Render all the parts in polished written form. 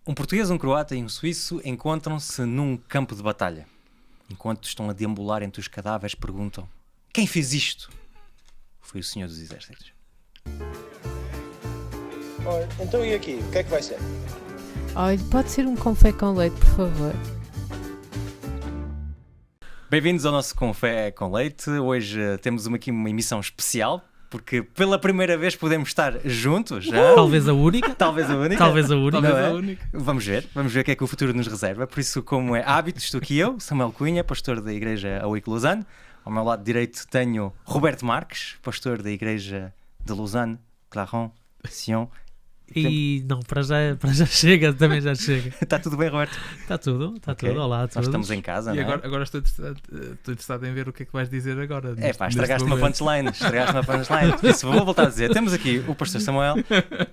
Um português, um croata e um suíço encontram-se num campo de batalha. Enquanto estão a deambular entre os cadáveres, perguntam: quem fez isto? Foi o Senhor dos Exércitos. Olha, então e aqui? O que é que vai ser? Olha, pode ser um confé com leite, por favor. Bem-vindos ao nosso Confé com Leite. Hoje temos aqui uma emissão especial, porque pela primeira vez podemos estar juntos. Já. Talvez a única. Talvez a única. Talvez a única. Não é? A única. Vamos ver o que é que o futuro nos reserva. Por isso, como é hábito, estou aqui eu, Samuel Cunha, pastor da Igreja AOIC Lausanne. Ao meu lado direito tenho Roberto Marques, pastor da Igreja de Lausanne, Clarens, Sion. E não, para já chega, também já chega. Está tudo bem, Roberto? Está tudo, Ok. Olá a Nós todos. estamos em casa, E não é? agora estou interessado em ver o que é que vais dizer agora. Estragaste uma punchline. Por isso, vou voltar a dizer. Temos aqui o pastor Samuel,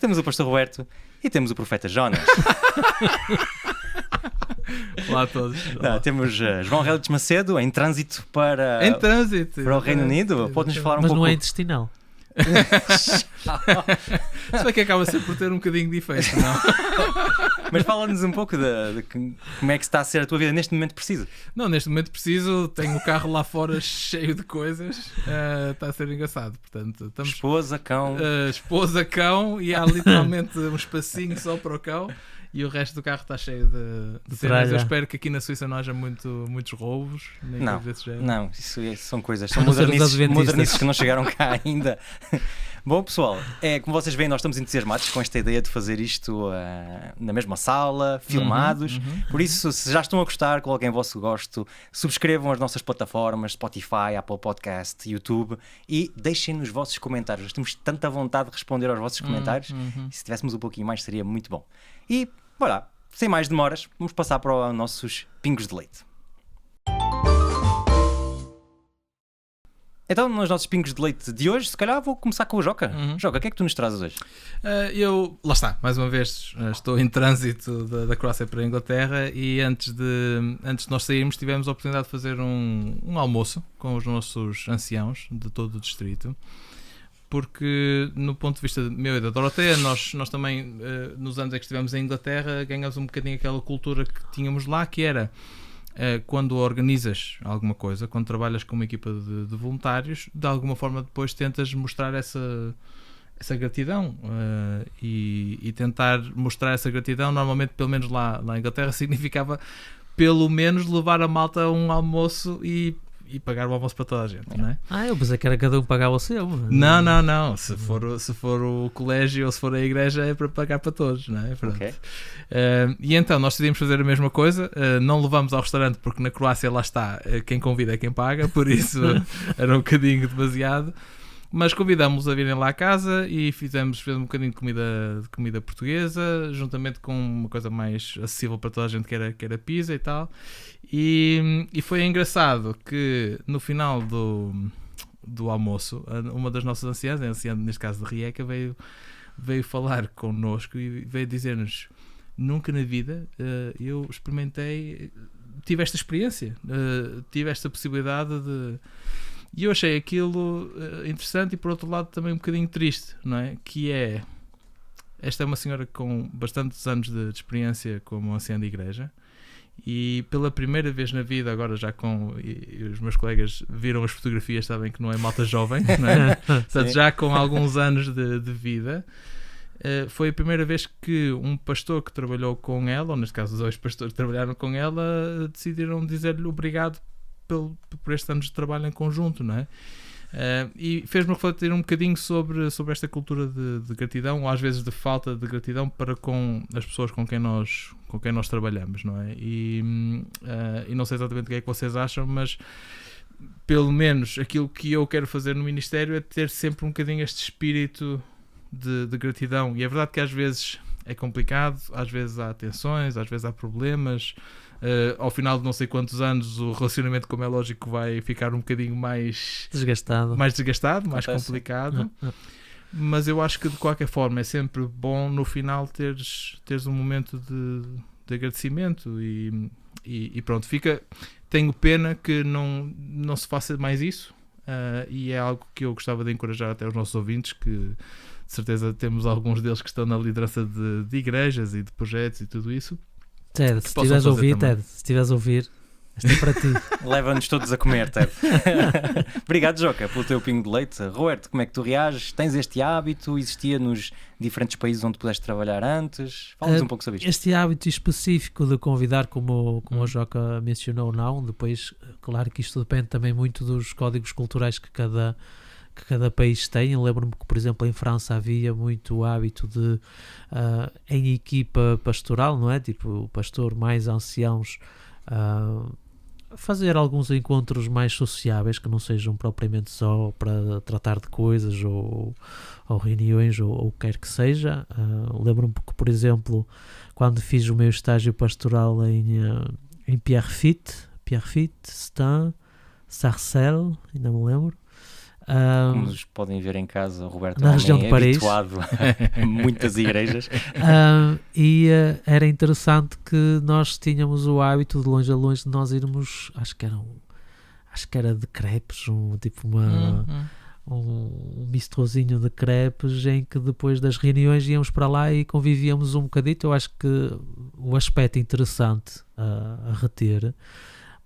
temos o pastor Roberto e temos o profeta Jonas. Olá a todos. Não, temos João Relitz Macedo em trânsito para o Reino Unido. Pode-nos falar um Mas pouco... não é intestinal. Se bem que acaba sempre por ter um bocadinho de efeito, não? Mas fala-nos um pouco de como é que está a ser a tua vida neste momento preciso. Não, neste momento preciso, tenho o carro lá fora cheio de coisas, está a ser engraçado. Portanto, estamos Esposa, cão... esposa, cão, e há literalmente um espacinho só para o cão. E o resto do carro está cheio de cenas. Eu espero que aqui na Suíça não haja muitos roubos. Nem Não, coisa desse género. não, isso são coisas, são A não ser os adventistas. modernices que não chegaram cá ainda. Bom, pessoal, como vocês veem, nós estamos entusiasmados com esta ideia de fazer isto na mesma sala, filmados. Por isso, se já estão a gostar, coloquem o vosso gosto, subscrevam as nossas plataformas, Spotify, Apple Podcast, YouTube, e deixem nos vossos comentários. Nós temos tanta vontade de responder aos vossos comentários, e se tivéssemos um pouquinho mais seria muito bom. E, bora, sem mais demoras, vamos passar para os nossos pingos de leite. Então, nos nossos pingos de leite de hoje, se calhar vou começar com o Joca. Joca, o que é que tu nos trazes hoje? Lá está, mais uma vez, estou em trânsito da Croácia para a Inglaterra e antes de nós sairmos tivemos a oportunidade de fazer um almoço com os nossos anciãos de todo o distrito, porque no ponto de vista meu e da Doroteia, nós também, nos anos em que estivemos em Inglaterra, ganhamos um bocadinho aquela cultura que tínhamos lá, que era... quando organizas alguma coisa, quando trabalhas com uma equipa de voluntários, de alguma forma depois tentas mostrar essa gratidão e tentar mostrar essa gratidão. Normalmente, pelo menos lá em Inglaterra, significava pelo menos levar a malta a um almoço e pagar o almoço para toda a gente, não é? Eu pensei que era cada um pagar o seu. Não. Se for o colégio ou se for a igreja é para pagar para todos, não é? Okay. E então nós decidimos fazer a mesma coisa. Não levamos ao restaurante porque na Croácia lá está, quem convida é quem paga, por isso era um bocadinho demasiado. Mas convidámos-los a virem lá a casa e fizemos um bocadinho de comida portuguesa, juntamente com uma coisa mais acessível para toda a gente, que era pizza e tal. E foi engraçado que no final do almoço, uma das nossas anciãs, a anciã neste caso de Rijeka, veio falar connosco e veio dizer-nos: nunca na vida eu experimentei, tive esta experiência, tive esta possibilidade de... E eu achei aquilo interessante e por outro lado também um bocadinho triste, não é? Que é... Esta é uma senhora com bastantes anos de experiência como anciã de igreja e pela primeira vez na vida, agora já e os meus colegas viram as fotografias, sabem que não é malta jovem, não é? Portanto, já com alguns anos de vida, foi a primeira vez que um pastor que trabalhou com ela, ou neste caso os dois pastores que trabalharam com ela, decidiram dizer-lhe obrigado por estes anos de trabalho em conjunto, não é? E fez-me refletir um bocadinho sobre esta cultura de gratidão, ou às vezes de falta de gratidão para com as pessoas com quem nós trabalhamos, não é? E não sei exatamente o que é que vocês acham, mas pelo menos aquilo que eu quero fazer no ministério é ter sempre um bocadinho este espírito de gratidão. E é verdade que às vezes é complicado, às vezes há tensões, às vezes há problemas. Ao final de não sei quantos anos o relacionamento, como é lógico, vai ficar um bocadinho mais desgastado, mais complicado. Mas eu acho que de qualquer forma é sempre bom no final teres um momento de agradecimento e pronto, tenho pena que não se faça mais isso, e é algo que eu gostava de encorajar até os nossos ouvintes, que de certeza temos alguns deles que estão na liderança de igrejas e de projetos e tudo isso. Ted, se estiveres a ouvir, Ted, se estiveres a ouvir, isto é para ti. Leva-nos todos a comer, Ted. Obrigado, Joca, pelo teu pingo de leite. Roberto, como é que tu reages? Tens este hábito? Existia nos diferentes países onde pudeste trabalhar antes? Fala-nos um pouco sobre isto. Este hábito específico de convidar, como o Joca mencionou, não. Depois, claro que isto depende também muito dos códigos culturais que cada país tem. Eu lembro-me que, por exemplo, em França havia muito o hábito de, em equipa pastoral, não é? Tipo, o pastor mais anciãos, fazer alguns encontros mais sociáveis, que não sejam propriamente só para tratar de coisas ou reuniões ou o que quer que seja. Lembro-me que, por exemplo, quando fiz o meu estágio pastoral em Pierrefitte, Stein, Sarcelles, ainda me lembro. Como nos podem ver em casa, o Roberto na região de Paris, habituado a muitas igrejas. E era interessante que nós tínhamos o hábito de longe a longe de nós irmos, acho que era de crepes, um bistrozinho de crepes, em que depois das reuniões íamos para lá e convivíamos um bocadito. Eu acho que o aspecto interessante a reter,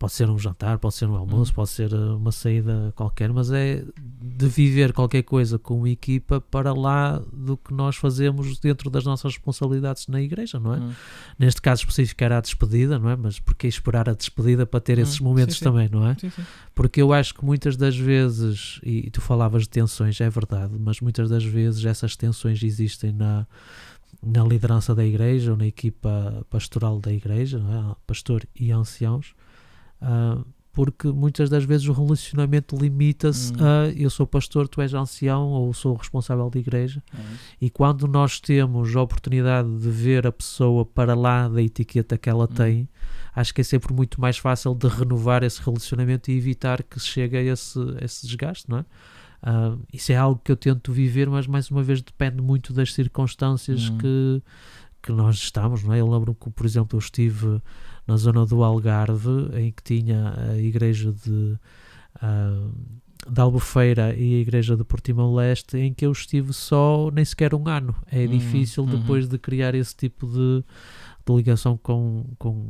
pode ser um jantar, pode ser um almoço, pode ser uma saída qualquer, mas é de viver qualquer coisa com uma equipa para lá do que nós fazemos dentro das nossas responsabilidades na igreja, não é? Neste caso específico era a despedida, não é? Mas porquê esperar a despedida para ter esses momentos também, não é? Sim. Porque eu acho que muitas das vezes, e tu falavas de tensões, é verdade, mas muitas das vezes essas tensões existem na liderança da igreja ou na equipa pastoral da igreja, não é? Pastor e anciãos. Porque muitas das vezes o relacionamento limita-se a eu sou pastor, tu és ancião, ou sou responsável de igreja, e quando nós temos a oportunidade de ver a pessoa para lá da etiqueta que ela tem, acho que é sempre muito mais fácil de renovar esse relacionamento e evitar que chegue a esse desgaste, não é? Isso é algo que eu tento viver, mas mais uma vez depende muito das circunstâncias que nós estamos, não é? Eu lembro que, por exemplo, eu estive na zona do Algarve, em que tinha a igreja de Albufeira e a igreja de Portimão Leste, em que eu estive só nem sequer um ano. É difícil depois de criar esse tipo de ligação com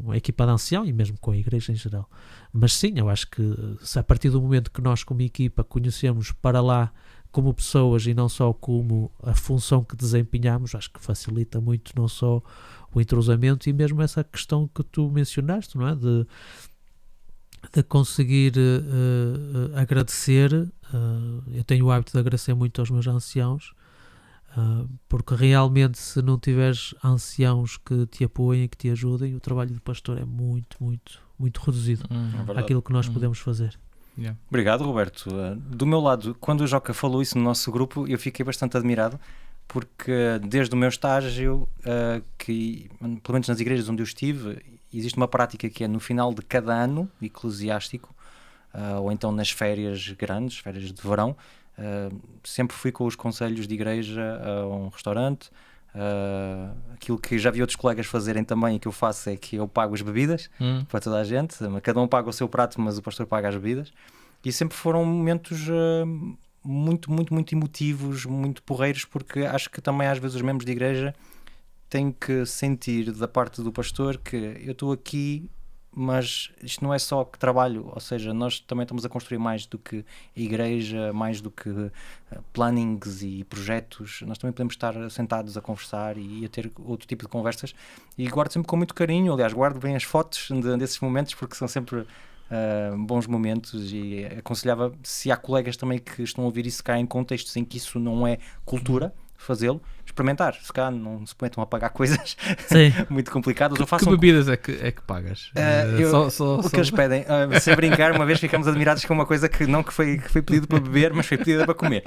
a equipa de ancião e mesmo com a igreja em geral. Mas sim, eu acho que se a partir do momento que nós como equipa conhecemos para lá como pessoas e não só como a função que desempenhamos, acho que facilita muito não só o entrosamento e mesmo essa questão que tu mencionaste, não é? De conseguir agradecer. Eu tenho o hábito de agradecer muito aos meus anciãos, porque realmente se não tiveres anciãos que te apoiem, que te ajudem, o trabalho do pastor é muito, muito, muito reduzido àquilo que nós podemos fazer. Yeah. Obrigado, Roberto. Do meu lado, quando o Joca falou isso no nosso grupo, eu fiquei bastante admirado, porque desde o meu estágio, que pelo menos nas igrejas onde eu estive, existe uma prática que é no final de cada ano eclesiástico, ou então nas férias grandes, férias de verão, sempre fui com os conselhos de igreja a um restaurante. Aquilo que já vi outros colegas fazerem também e que eu faço é que eu pago as bebidas para toda a gente, cada um paga o seu prato, mas o pastor paga as bebidas, e sempre foram momentos muito, muito, muito emotivos, muito porreiros, porque acho que também às vezes os membros de igreja têm que sentir da parte do pastor que eu estou aqui, mas isto não é só que trabalho, ou seja, nós também estamos a construir mais do que a igreja, mais do que plannings e projetos. Nós também podemos estar sentados a conversar e a ter outro tipo de conversas, e guardo sempre com muito carinho. Aliás, guardo bem as fotos desses momentos, porque são sempre bons momentos, e aconselhava, se há colegas também que estão a ouvir isso cá em contextos em que isso não é cultura, fazê-lo, experimentar, se cá não se metam a pagar coisas muito complicadas. Que bebidas é que pagas? O que eles pedem, sem brincar, uma vez ficamos admirados com uma coisa que não que foi pedido para beber, mas foi pedida para comer.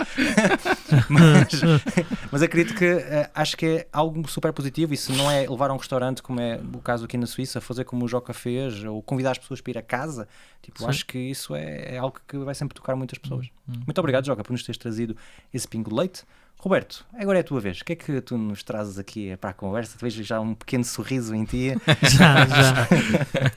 mas acredito que acho que é algo super positivo, e se não é levar a um restaurante, como é o caso aqui na Suíça, fazer como o Joca fez, ou convidar as pessoas para ir a casa, tipo, acho que isso é algo que vai sempre tocar muitas pessoas. Muito obrigado, Joca, por nos teres trazido esse pingo de leite. Roberto, agora é a tua vez. O que é que tu nos trazes aqui para a conversa? Vejo já um pequeno sorriso em ti. Já.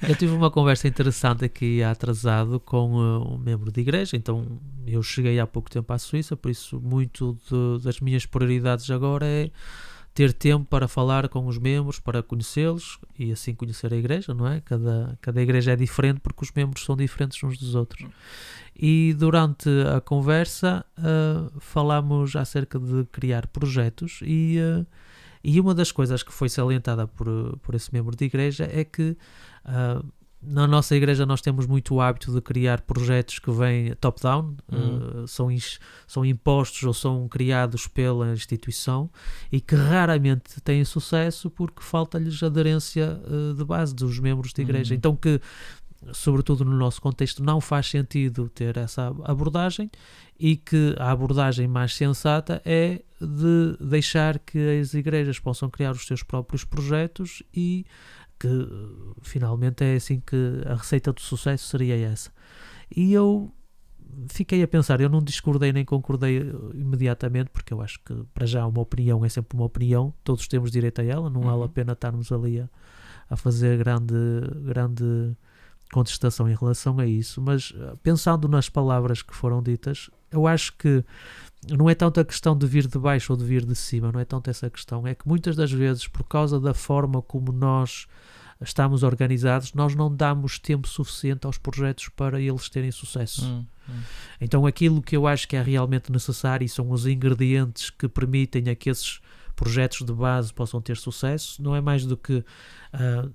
Eu tive uma conversa interessante aqui atrasado com um membro de igreja, então eu cheguei há pouco tempo à Suíça, por isso muito das minhas prioridades agora é ter tempo para falar com os membros, para conhecê-los e assim conhecer a igreja, não é? Cada igreja é diferente porque os membros são diferentes uns dos outros. E durante a conversa falámos acerca de criar projetos e uma das coisas que foi salientada por esse membro de igreja é que na nossa igreja nós temos muito o hábito de criar projetos que vêm top-down, são impostos ou são criados pela instituição e que raramente têm sucesso porque falta-lhes aderência de base dos membros de igreja. Então que, sobretudo no nosso contexto, não faz sentido ter essa abordagem e que a abordagem mais sensata é de deixar que as igrejas possam criar os seus próprios projetos e que finalmente é assim que a receita do sucesso seria essa. E eu fiquei a pensar, eu não discordei nem concordei imediatamente, porque eu acho que para já uma opinião é sempre uma opinião, todos temos direito a ela, não vale a pena estarmos ali a fazer grande contestação em relação a isso, mas pensando nas palavras que foram ditas, eu acho que não é tanto a questão de vir de baixo ou de vir de cima, não é tanto essa questão, é que muitas das vezes, por causa da forma como nós estamos organizados, nós não damos tempo suficiente aos projetos para eles terem sucesso. Então aquilo que eu acho que é realmente necessário e são os ingredientes que permitem a que esses projetos de base possam ter sucesso, não é mais do que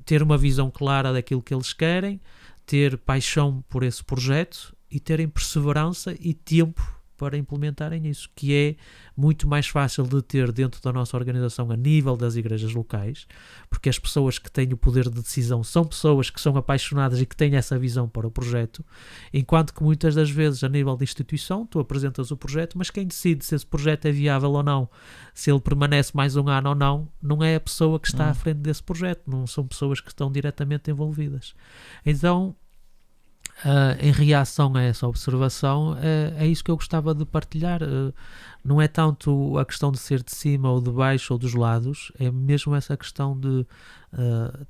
ter uma visão clara daquilo que eles querem, ter paixão por esse projeto e terem perseverança e tempo para implementarem isso, que é muito mais fácil de ter dentro da nossa organização a nível das igrejas locais, porque as pessoas que têm o poder de decisão são pessoas que são apaixonadas e que têm essa visão para o projeto, enquanto que muitas das vezes a nível de instituição tu apresentas o projeto, mas quem decide se esse projeto é viável ou não, se ele permanece mais um ano ou não é a pessoa que está à frente desse projeto, não são pessoas que estão diretamente envolvidas. Então, em reação a essa observação, é isso que eu gostava de partilhar. Não é tanto a questão de ser de cima ou de baixo ou dos lados, é mesmo essa questão de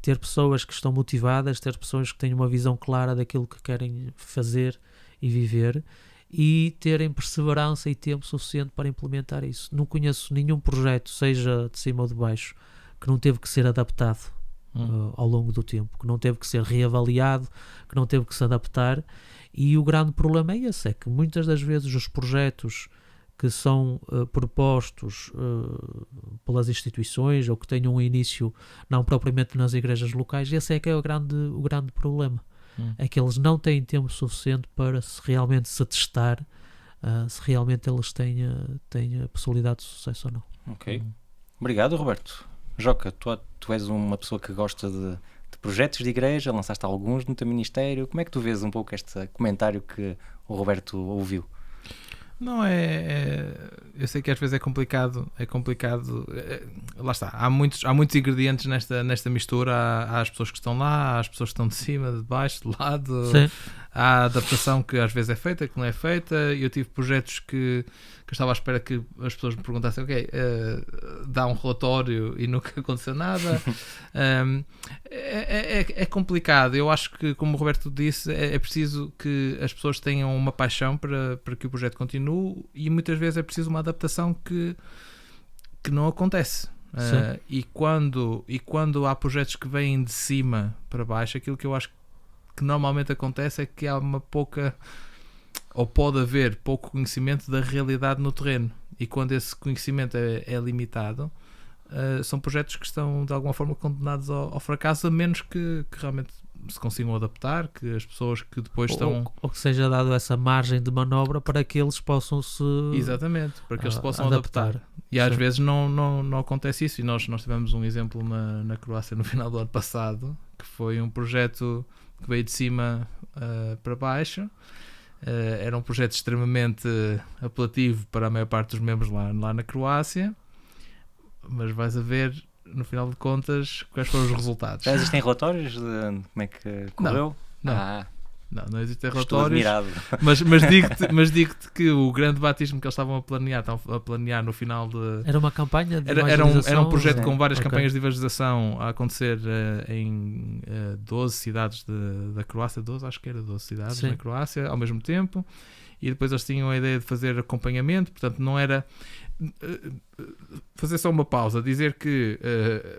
ter pessoas que estão motivadas, ter pessoas que têm uma visão clara daquilo que querem fazer e viver e terem perseverança e tempo suficiente para implementar isso. Não conheço nenhum projeto, seja de cima ou de baixo, que não teve que ser adaptado ao longo do tempo, que não teve que ser reavaliado, que não teve que se adaptar, e o grande problema é esse, é que muitas das vezes os projetos que são propostos pelas instituições ou que tenham um início não propriamente nas igrejas locais, esse é que é o grande problema, é que eles não têm tempo suficiente para realmente se testar se realmente eles têm a possibilidade de sucesso ou não. Ok, obrigado, Roberto. Joca, tu és uma pessoa que gosta de projetos de igreja, lançaste alguns no teu ministério. Como é que tu vês um pouco este comentário que o Roberto ouviu? Não, eu sei que às vezes é complicado, lá está, há muitos ingredientes nesta mistura, há as pessoas que estão lá, há as pessoas que estão de cima, de baixo, de lado. Sim. Há a adaptação que às vezes é feita, que não é feita. Eu tive projetos que eu estava à espera que as pessoas me perguntassem, dá um relatório e nunca aconteceu nada. É complicado. Eu acho que, como o Roberto disse, é preciso que as pessoas tenham uma paixão para que o projeto continue, e muitas vezes é preciso uma adaptação que não acontece. E quando há projetos que vêm de cima para baixo, aquilo que eu acho que normalmente acontece é que há uma pouca, ou pode haver pouco conhecimento da realidade no terreno, e quando esse conhecimento é limitado, são projetos que estão de alguma forma condenados ao fracasso, a menos que realmente se consigam adaptar, que as pessoas que depois estão... Ou que seja dado essa margem de manobra para que eles possam se... Exatamente, para que eles se possam adaptar. E às vezes não acontece isso, e nós tivemos um exemplo na Croácia no final do ano passado, que foi um projeto que veio de cima para baixo. Era um projeto extremamente apelativo para a maior parte dos membros lá na Croácia, mas vais a ver no final de contas quais foram os resultados. Já existem relatórios de como é que correu? Não. Não existem Estou relatórios. admirado. Mas digo-te que o grande batismo que eles estavam a planear no final de. Era uma campanha de Era um evangelização? projeto Sim. com várias Ok. campanhas de evangelização a acontecer em 12 cidades da Croácia, 12, acho que era 12 cidades Sim. na Croácia, ao mesmo tempo, e depois eles tinham a ideia de fazer acompanhamento, portanto não era fazer só uma pausa, dizer que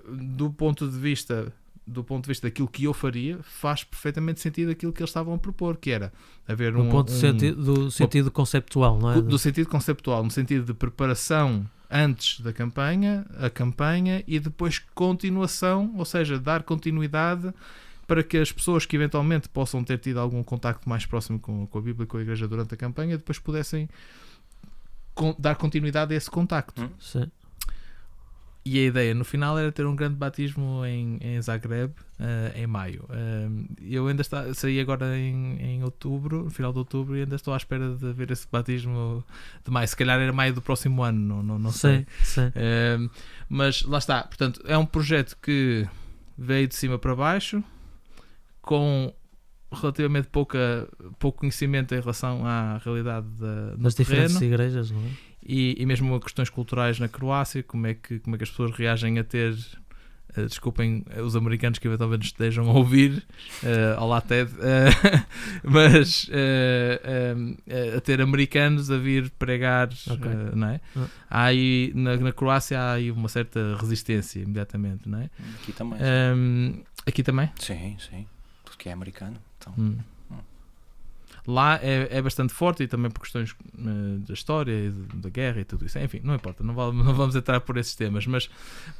do ponto de vista daquilo que eu faria, faz perfeitamente sentido aquilo que eles estavam a propor, que era haver No ponto do sentido conceptual, não é? do sentido conceptual, no sentido de preparação antes da campanha, a campanha e depois continuação, ou seja, dar continuidade para que as pessoas que eventualmente possam ter tido algum contacto mais próximo com a Bíblia e com a Igreja durante a campanha, depois pudessem dar continuidade a esse contacto. Sim. E a ideia no final era ter um grande batismo em Zagreb em maio. Eu ainda saí agora em outubro, no final de outubro, e ainda estou à espera de ver esse batismo de maio. Se calhar era maio do próximo ano, não sei. Sim. Mas lá está, portanto, é um projeto que veio de cima para baixo, com relativamente pouco conhecimento em relação à realidade Das do terreno. diferentes igrejas, não é? E mesmo a questões culturais na Croácia, como é que as pessoas reagem a ter, desculpem os americanos que eventualmente estejam a ouvir, olá Ted, mas a ter americanos a vir pregar, Ok. não é? Há aí, na Croácia há aí uma certa resistência imediatamente, não é? Aqui também. Aqui também? Sim. Tudo que é americano. Então. Lá é bastante forte, e também por questões da história e da guerra e tudo isso. Enfim, não importa, não vamos entrar por esses temas, mas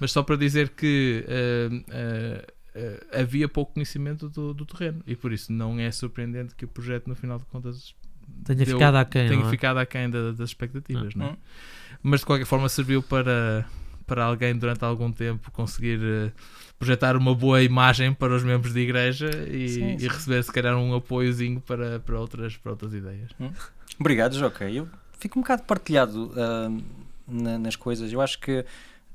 só para dizer que havia pouco conhecimento do terreno, e por isso não é surpreendente que o projeto, no final de contas, Tenha ficado aquém, tenha não é? ficado aquém das expectativas, não é? Mas de qualquer forma serviu para alguém durante algum tempo conseguir projetar uma boa imagem para os membros de igreja e receber se calhar um apoiozinho para outras ideias. Obrigado, Joca. Eu fico um bocado partilhado nas coisas. Eu acho que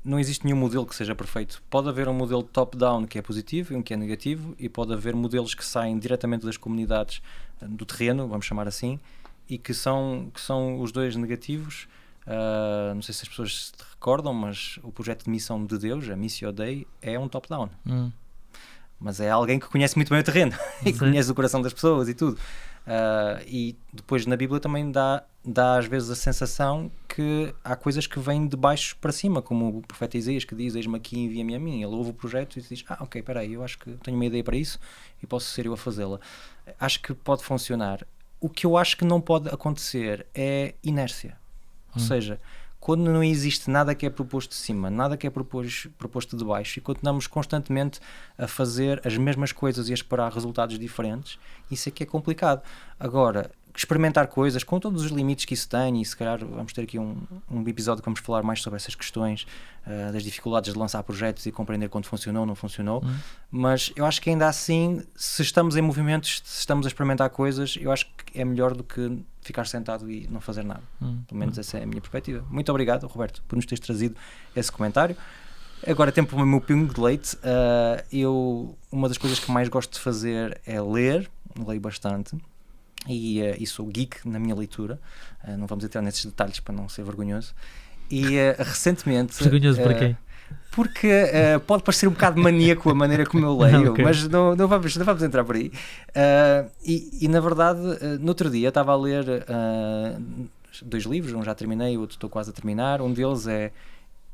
não existe nenhum modelo que seja perfeito. Pode haver um modelo top-down que é positivo e um que é negativo, e pode haver modelos que saem diretamente das comunidades do terreno, vamos chamar assim, e que são os dois negativos. Não sei se as pessoas se recordam, mas o projeto de missão de Deus, a Missio Dei, é um top-down. Mas é alguém que conhece muito bem o terreno e que conhece o coração das pessoas e tudo. E depois na Bíblia também dá às vezes a sensação que há coisas que vêm de baixo para cima, como o profeta Isaías, que diz: eis-me aqui, envia-me a mim. Ele ouve o projeto e diz: ok, espera aí, eu acho que tenho uma ideia para isso e posso ser eu a fazê-la. Acho que pode funcionar. O que eu acho que não pode acontecer é inércia. Ou seja, quando não existe nada que é proposto de cima, nada que é proposto de baixo, e continuamos constantemente a fazer as mesmas coisas e a esperar resultados diferentes, isso é que é complicado. Agora, experimentar coisas com todos os limites que isso tem, e se calhar vamos ter aqui um episódio que vamos falar mais sobre essas questões, das dificuldades de lançar projetos e compreender quando funcionou ou não funcionou, mas eu acho que ainda assim, se estamos em movimentos, se estamos a experimentar coisas, eu acho que é melhor do que ficar sentado e não fazer nada. Pelo menos essa é a minha perspectiva. Muito obrigado, Roberto, por nos teres trazido esse comentário. Agora, tempo para o meu pingo de leite. Uma das coisas que mais gosto de fazer é ler, leio bastante. E sou geek na minha leitura, não vamos entrar nesses detalhes para não ser vergonhoso. E recentemente... Vergonhoso para quem? Porque pode parecer um bocado maníaco a maneira como eu leio, Okay. mas não vamos entrar por aí. E na verdade, no outro dia estava a ler 2 livros, um já terminei, o outro estou quase a terminar. Um deles é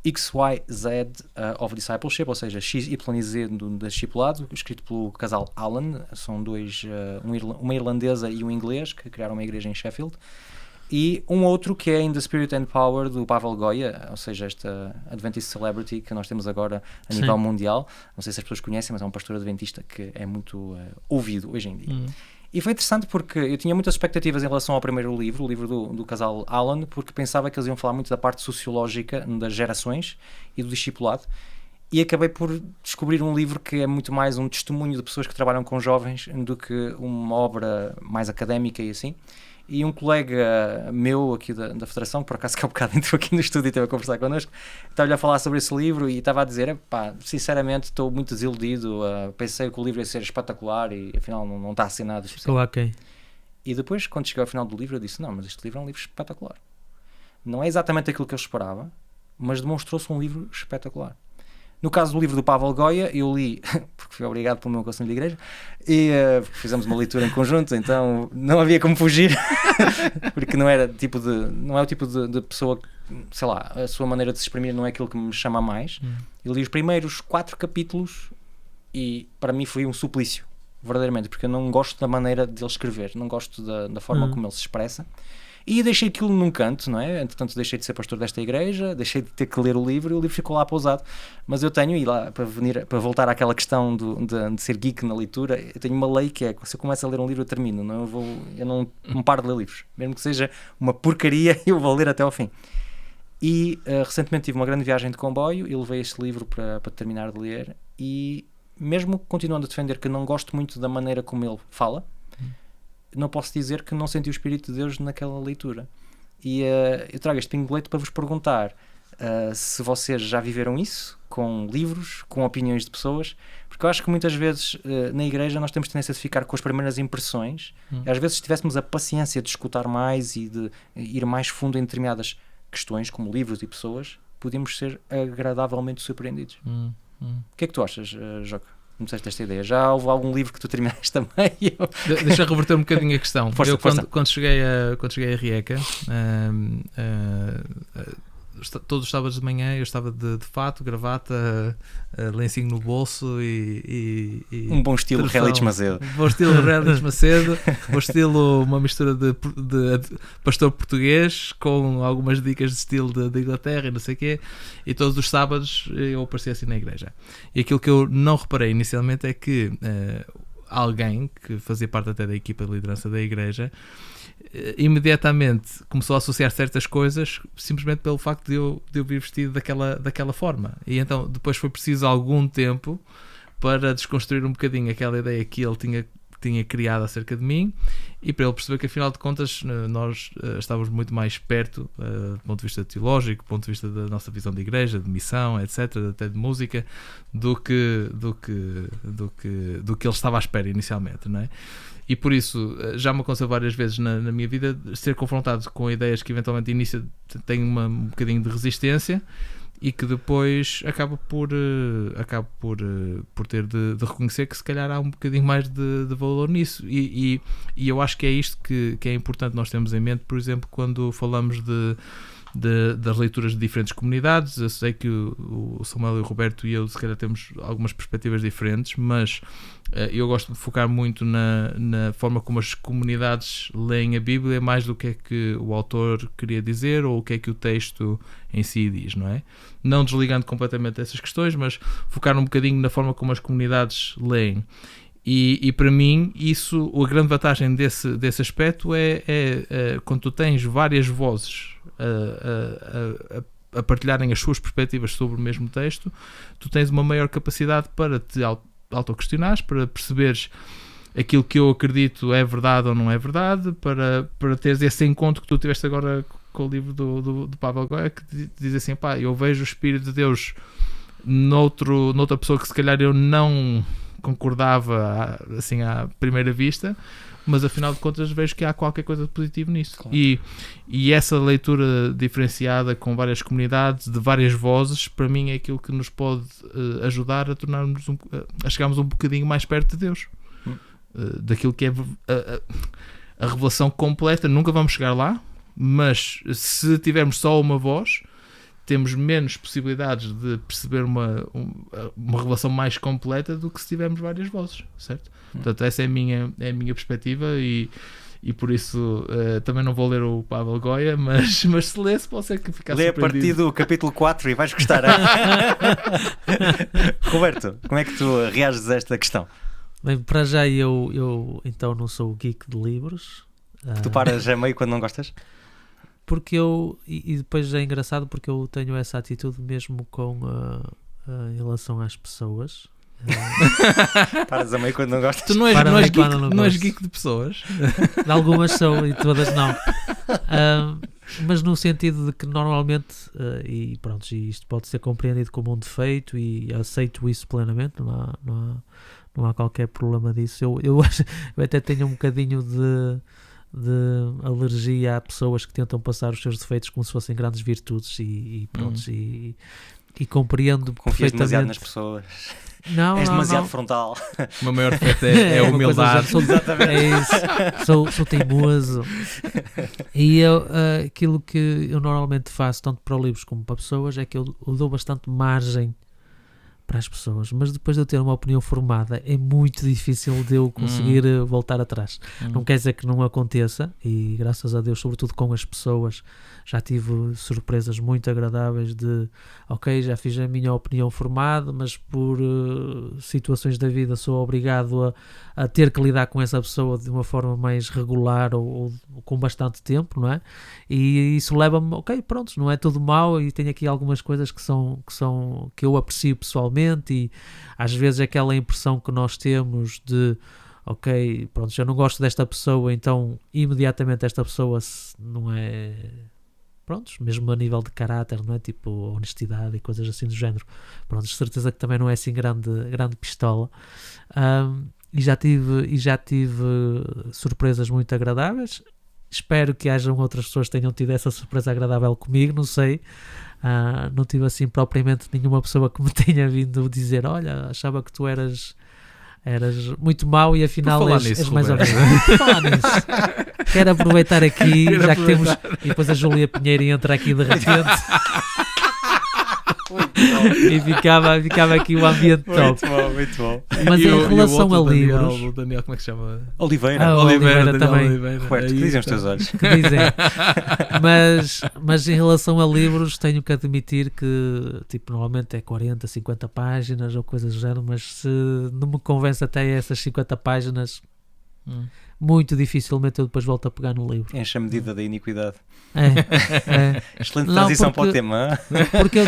XYZ of Discipleship, ou seja, X, Y e Z do discipulado, escrito pelo casal Allen. São dois, uma irlandesa e um inglês, que criaram uma igreja em Sheffield. E um outro que é In the Spirit and Power, do Pavel Goya, ou seja, esta Adventist Celebrity que nós temos agora a nível mundial. Não sei se as pessoas conhecem, mas é um pastor adventista que é muito ouvido hoje em dia. E foi interessante porque eu tinha muitas expectativas em relação ao primeiro livro, o livro do casal Allen, porque pensava que eles iam falar muito da parte sociológica das gerações e do discipulado, e acabei por descobrir um livro que é muito mais um testemunho de pessoas que trabalham com jovens do que uma obra mais académica e assim. E um colega meu aqui da Federação, por acaso que há um bocado entrou aqui no estúdio e esteve a conversar connosco, estava-lhe a falar sobre esse livro e estava a dizer, pá, sinceramente estou muito desiludido, pensei que o livro ia ser espetacular e afinal não está assim nada especial. Ok. E depois, quando cheguei ao final do livro, eu disse, não, mas este livro é um livro espetacular. Não é exatamente aquilo que eu esperava, mas demonstrou-se um livro espetacular. No caso do livro do Pavel Goia, eu li, porque fui obrigado pelo meu conselho de igreja, e fizemos uma leitura em conjunto, então não havia como fugir, porque não é o tipo de pessoa, sei lá, a sua maneira de se exprimir não é aquilo que me chama mais. Eu li os primeiros 4 capítulos e para mim foi um suplício, verdadeiramente, porque eu não gosto da maneira de ele escrever, não gosto da forma como ele se expressa. E deixei aquilo num canto, não é? Entretanto, deixei de ser pastor desta igreja, deixei de ter que ler o livro e o livro ficou lá pousado. Mas eu tenho, e lá para voltar àquela questão de ser geek na leitura, eu tenho uma lei que é: se eu começo a ler um livro, eu termino. Eu não paro de ler livros, mesmo que seja uma porcaria, eu vou ler até ao fim. E recentemente tive uma grande viagem de comboio e levei este livro para terminar de ler. E mesmo continuando a defender que não gosto muito da maneira como ele fala, não posso dizer que não senti o Espírito de Deus naquela leitura. E eu trago este pingo de leite para vos perguntar se vocês já viveram isso com livros, com opiniões de pessoas, porque eu acho que muitas vezes na igreja nós temos tendência de ficar com as primeiras impressões. E às vezes, se tivéssemos a paciência de escutar mais e de ir mais fundo em determinadas questões, como livros e pessoas, podíamos ser agradavelmente surpreendidos. O que é que tu achas, Joca? Não sei se esta ideia. Já houve algum livro que tu terminaste também? Deixa eu reverter um bocadinho a questão. Força. Quando cheguei a Rijeka, todos os sábados de manhã eu estava de fato, gravata, lencinho no bolso e um bom estilo Relitz Macedo. Um bom estilo Relitz Macedo, bom estilo, uma mistura de pastor português com algumas dicas de estilo de Inglaterra e não sei o quê, e todos os sábados eu aparecia assim na igreja. E aquilo que eu não reparei inicialmente é que alguém que fazia parte até da equipa de liderança da igreja imediatamente começou a associar certas coisas simplesmente pelo facto de eu vir vestido daquela forma, e então depois foi preciso algum tempo para desconstruir um bocadinho aquela ideia que ele tinha criado acerca de mim, e para ele perceber que afinal de contas nós estávamos muito mais perto do ponto de vista teológico, do ponto de vista da nossa visão de igreja, de missão, etc., até de música, do que ele estava à espera inicialmente, não é? E por isso já me aconteceu várias vezes na minha vida ser confrontado com ideias que eventualmente de início têm um bocadinho de resistência e que depois acabo por ter de reconhecer que se calhar há um bocadinho mais de valor nisso, e eu acho que é isto que é importante nós termos em mente, por exemplo, quando falamos das leituras de diferentes comunidades. Eu sei que o Samuel e o Roberto e eu se calhar temos algumas perspectivas diferentes, mas eu gosto de focar muito na forma como as comunidades leem a Bíblia, mais do que é que o autor queria dizer ou o que é que o texto em si diz, não é? Não desligando completamente essas questões, mas focar um bocadinho na forma como as comunidades leem. E para mim, a grande vantagem desse aspecto é quando tu tens várias vozes a partilharem as suas perspectivas sobre o mesmo texto, tu tens uma maior capacidade para te autoquestionares, para perceberes aquilo que eu acredito é verdade ou não é verdade, para teres esse encontro que tu tiveste agora com o livro do Pavel Goia, que diz assim: pá, eu vejo o Espírito de Deus noutra pessoa que se calhar eu não concordava assim à primeira vista, mas afinal de contas vejo que há qualquer coisa de positivo nisso. Claro. E essa leitura diferenciada com várias comunidades, de várias vozes, para mim é aquilo que nos pode ajudar a tornarmos a chegarmos um bocadinho mais perto de Deus, daquilo que é a revelação completa. Nunca vamos chegar lá, mas se tivermos só uma voz, temos menos possibilidades de perceber uma revelação mais completa do que se tivermos várias vozes, certo? Portanto, essa é a minha perspectiva, e por isso também não vou ler o Pavel Goia, mas se lesse, pode ser que ficasse surpreendido. Lê a partir do capítulo 4 e vais gostar. Roberto, como é que tu reages a esta questão? Bem, para já eu então não sou geek de livros. Tu paras a meio quando não gostas? Porque e depois é engraçado porque eu tenho essa atitude mesmo em relação às pessoas. Paras a meio quando não gostas. Tu não és, Para não és, bem quando geek, não não és gosto. geek de pessoas. De algumas são e todas não. Mas no sentido de que normalmente, e pronto, e isto pode ser compreendido como um defeito e aceito isso plenamente, não há qualquer problema disso. Eu até tenho um bocadinho de alergia a pessoas que tentam passar os seus defeitos como se fossem grandes virtudes e pronto, e compreendo Confias demasiado nas perfeitamente. pessoas. Não, És não, demasiado não. frontal. O meu maior defeito é a uma coisa humildade. é isso. Sou teimoso. E aquilo que eu normalmente faço, tanto para livros como para pessoas, é que eu dou bastante margem para as pessoas, mas depois de eu ter uma opinião formada é muito difícil de eu conseguir voltar atrás. Não quer dizer que não aconteça, e graças a Deus, sobretudo com as pessoas, já tive surpresas muito agradáveis de, ok, já fiz a minha opinião formada, mas por situações da vida sou obrigado a ter que lidar com essa pessoa de uma forma mais regular ou com bastante tempo, não é? E isso leva-me, ok, pronto, não é tudo mau, e tenho aqui algumas coisas que eu aprecio pessoalmente, e às vezes aquela impressão que nós temos de, ok, pronto, eu não gosto desta pessoa, então imediatamente esta pessoa não é, pronto, mesmo a nível de caráter, não é? Tipo honestidade e coisas assim do género, pronto, de certeza que também não é assim grande pistola. E já tive surpresas muito agradáveis. Espero que hajam outras pessoas que tenham tido essa surpresa agradável comigo, não sei. Não tive assim propriamente nenhuma pessoa que me tenha vindo dizer, olha, achava que tu eras muito mau e afinal Por falar és nisso, mais ou Roberto. menos. Por falar nisso. Quero aproveitar aqui, já que temos. E depois a Júlia Pinheiro entra aqui de repente. E ficava aqui o ambiente top. Muito bom. Mas E em o relação a outro livros. O Daniel, como é que se chama? Oliveira. Oliveira Daniel também. Oliveira. Roberto, que Aí dizem os está. teus olhos? Que dizem. Mas em relação a livros, tenho que admitir que, tipo, normalmente é 40, 50 páginas ou coisas do género, mas se não me convence até essas 50 páginas, muito dificilmente eu depois volto a pegar no livro. Enche a medida da iniquidade. É. Excelente Não, transição porque- para o tema. Porque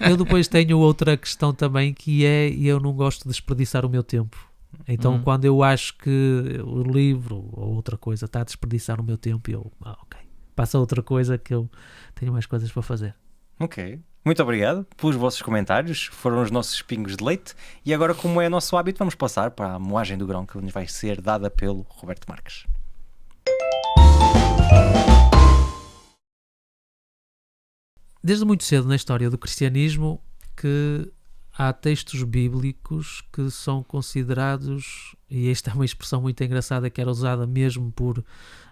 eu depois tenho outra questão também, que é, eu não gosto de desperdiçar o meu tempo. Então quando eu acho que o livro ou outra coisa está a desperdiçar o meu tempo, eu, ok, passa a outra coisa que eu tenho mais coisas para fazer. Ok. Muito obrigado pelos vossos comentários. Foram os nossos pingos de leite. E agora, como é nosso hábito, vamos passar para a moagem do grão que nos vai ser dada pelo Roberto Marques. Desde muito cedo na história do cristianismo que há textos bíblicos que são considerados, e esta é uma expressão muito engraçada que era usada mesmo por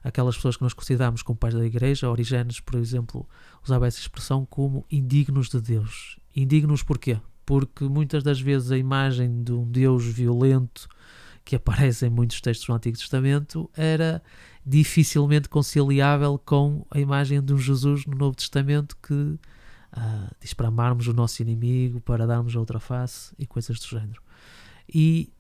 aquelas pessoas que nós consideramos como pais da igreja. Orígenes, por exemplo, usava essa expressão como indignos de Deus. Indignos porquê? Porque muitas das vezes a imagem de um Deus violento que aparece em muitos textos do Antigo Testamento era dificilmente conciliável com a imagem de um Jesus no Novo Testamento que diz para amarmos o nosso inimigo, para darmos a outra face e coisas do género. E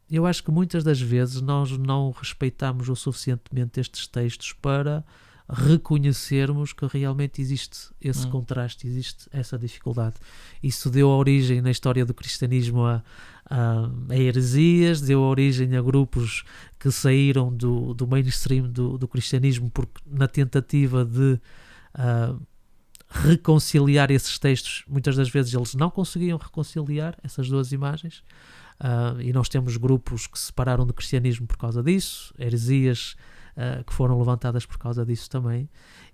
eu acho que muitas das vezes nós não respeitamos o suficientemente estes textos para reconhecermos que realmente existe esse contraste, existe essa dificuldade. Isso deu origem na história do cristianismo a heresias, deu origem a grupos que saíram do mainstream do cristianismo porque na tentativa de reconciliar esses textos, muitas das vezes eles não conseguiam reconciliar essas duas imagens, e nós temos grupos que se separaram do cristianismo por causa disso, heresias que foram levantadas por causa disso também.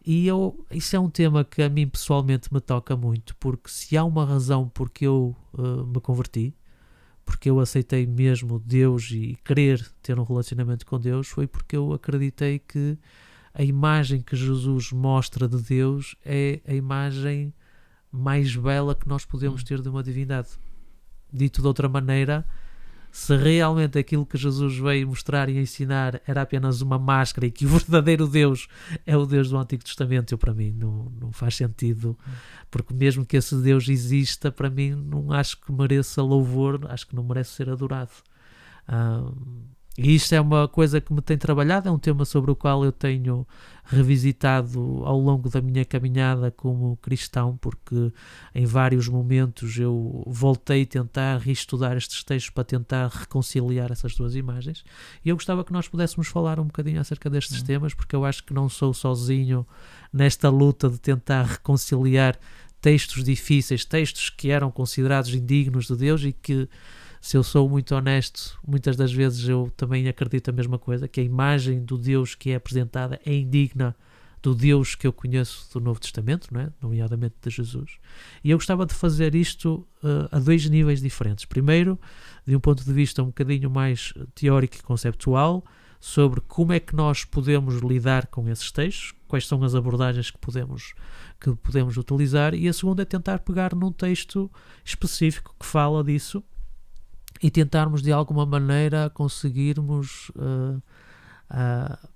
E isso é um tema que a mim pessoalmente me toca muito, porque se há uma razão porque eu me converti, porque eu aceitei mesmo Deus e querer ter um relacionamento com Deus, foi porque eu acreditei que a imagem que Jesus mostra de Deus é a imagem mais bela que nós podemos ter de uma divindade. Dito de outra maneira, se realmente aquilo que Jesus veio mostrar e ensinar era apenas uma máscara e que o verdadeiro Deus é o Deus do Antigo Testamento, para mim não faz sentido, porque mesmo que esse Deus exista, para mim não acho que mereça louvor, acho que não merece ser adorado. E isto é uma coisa que me tem trabalhado, é um tema sobre o qual eu tenho revisitado ao longo da minha caminhada como cristão, porque em vários momentos eu voltei a tentar reestudar estes textos para tentar reconciliar essas duas imagens, e eu gostava que nós pudéssemos falar um bocadinho acerca destes temas, porque eu acho que não sou sozinho nesta luta de tentar reconciliar textos difíceis, textos que eram considerados indignos de Deus e que, se eu sou muito honesto, muitas das vezes eu também acredito a mesma coisa, que a imagem do Deus que é apresentada é indigna do Deus que eu conheço do Novo Testamento, não é? Nomeadamente de Jesus. E eu gostava de fazer isto a dois níveis diferentes. Primeiro, de um ponto de vista um bocadinho mais teórico e conceptual, sobre como é que nós podemos lidar com esses textos, quais são as abordagens que podemos utilizar, e a segunda é tentar pegar num texto específico que fala disso e tentarmos de alguma maneira conseguirmos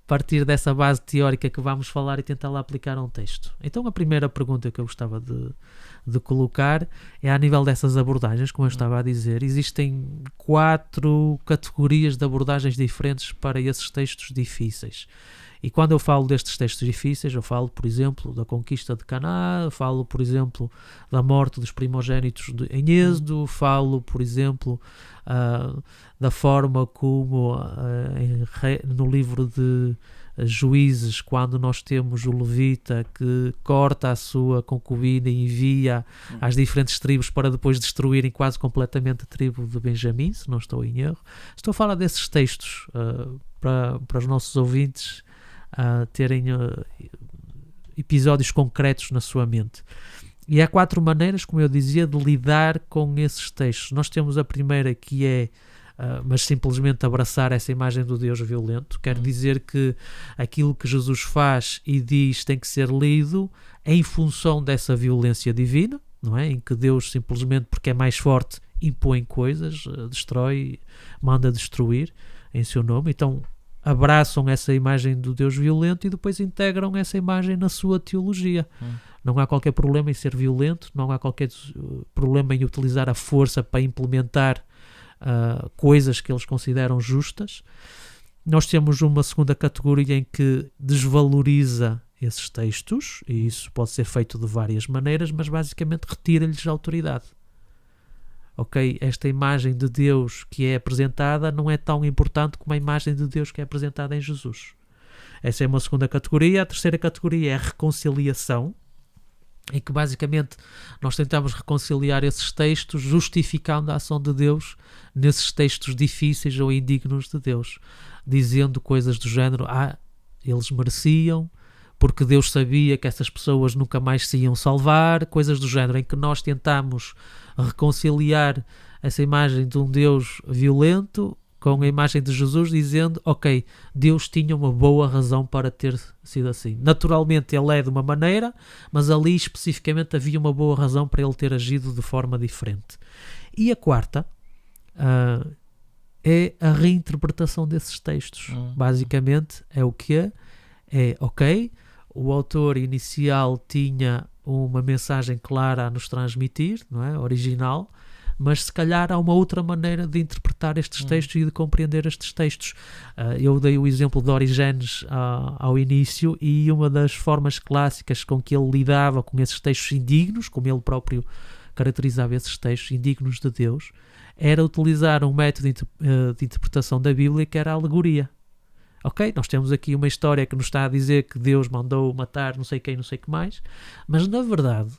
partir dessa base teórica que vamos falar e tentar lá aplicar a um texto. Então a primeira pergunta que eu gostava de colocar é a nível dessas abordagens, como eu estava a dizer. Existem 4 categorias de abordagens diferentes para esses textos difíceis. E quando eu falo destes textos difíceis, eu falo, por exemplo, da conquista de Canaã, falo, por exemplo, da morte dos primogénitos em Êxodo, falo, por exemplo, da forma como no livro de Juízes, quando nós temos o levita que corta a sua concubina e envia às diferentes tribos para depois destruírem quase completamente a tribo de Benjamim, se não estou em erro. Estou a falar desses textos para os nossos ouvintes terem episódios concretos na sua mente. E há 4 maneiras, como eu dizia, de lidar com esses textos. Nós temos a primeira, que é mas simplesmente abraçar essa imagem do Deus violento. Quer dizer que aquilo que Jesus faz e diz tem que ser lido em função dessa violência divina, não é? Em que Deus simplesmente, porque é mais forte, impõe coisas, destrói, manda destruir em seu nome. Então abraçam essa imagem do Deus violento e depois integram essa imagem na sua teologia. Não há qualquer problema em ser violento, não há qualquer problema em utilizar a força para implementar coisas que eles consideram justas. Nós temos uma segunda categoria em que desvaloriza esses textos, e isso pode ser feito de várias maneiras, mas basicamente retira-lhes a autoridade. Ok, esta imagem de Deus que é apresentada não é tão importante como a imagem de Deus que é apresentada em Jesus. Essa é uma segunda categoria. A terceira categoria é a reconciliação, em que basicamente nós tentamos reconciliar esses textos justificando a ação de Deus nesses textos difíceis ou indignos de Deus, dizendo coisas do género: eles mereciam, porque Deus sabia que essas pessoas nunca mais se iam salvar, coisas do género, em que nós tentamos reconciliar essa imagem de um Deus violento com a imagem de Jesus, dizendo, ok, Deus tinha uma boa razão para ter sido assim. Naturalmente ele é de uma maneira, mas ali especificamente havia uma boa razão para ele ter agido de forma diferente. E a quarta é a reinterpretação desses textos. Basicamente é o que é, ok, o autor inicial tinha uma mensagem clara a nos transmitir, não é? Original, mas se calhar há uma outra maneira de interpretar estes textos e de compreender estes textos. Eu dei o exemplo de Origenes ao início, e uma das formas clássicas com que ele lidava com esses textos indignos, como ele próprio caracterizava esses textos indignos de Deus, era utilizar um método de interpretação da Bíblia que era a alegoria. Ok, nós temos aqui uma história que nos está a dizer que Deus mandou matar não sei quem, não sei o que mais, mas na verdade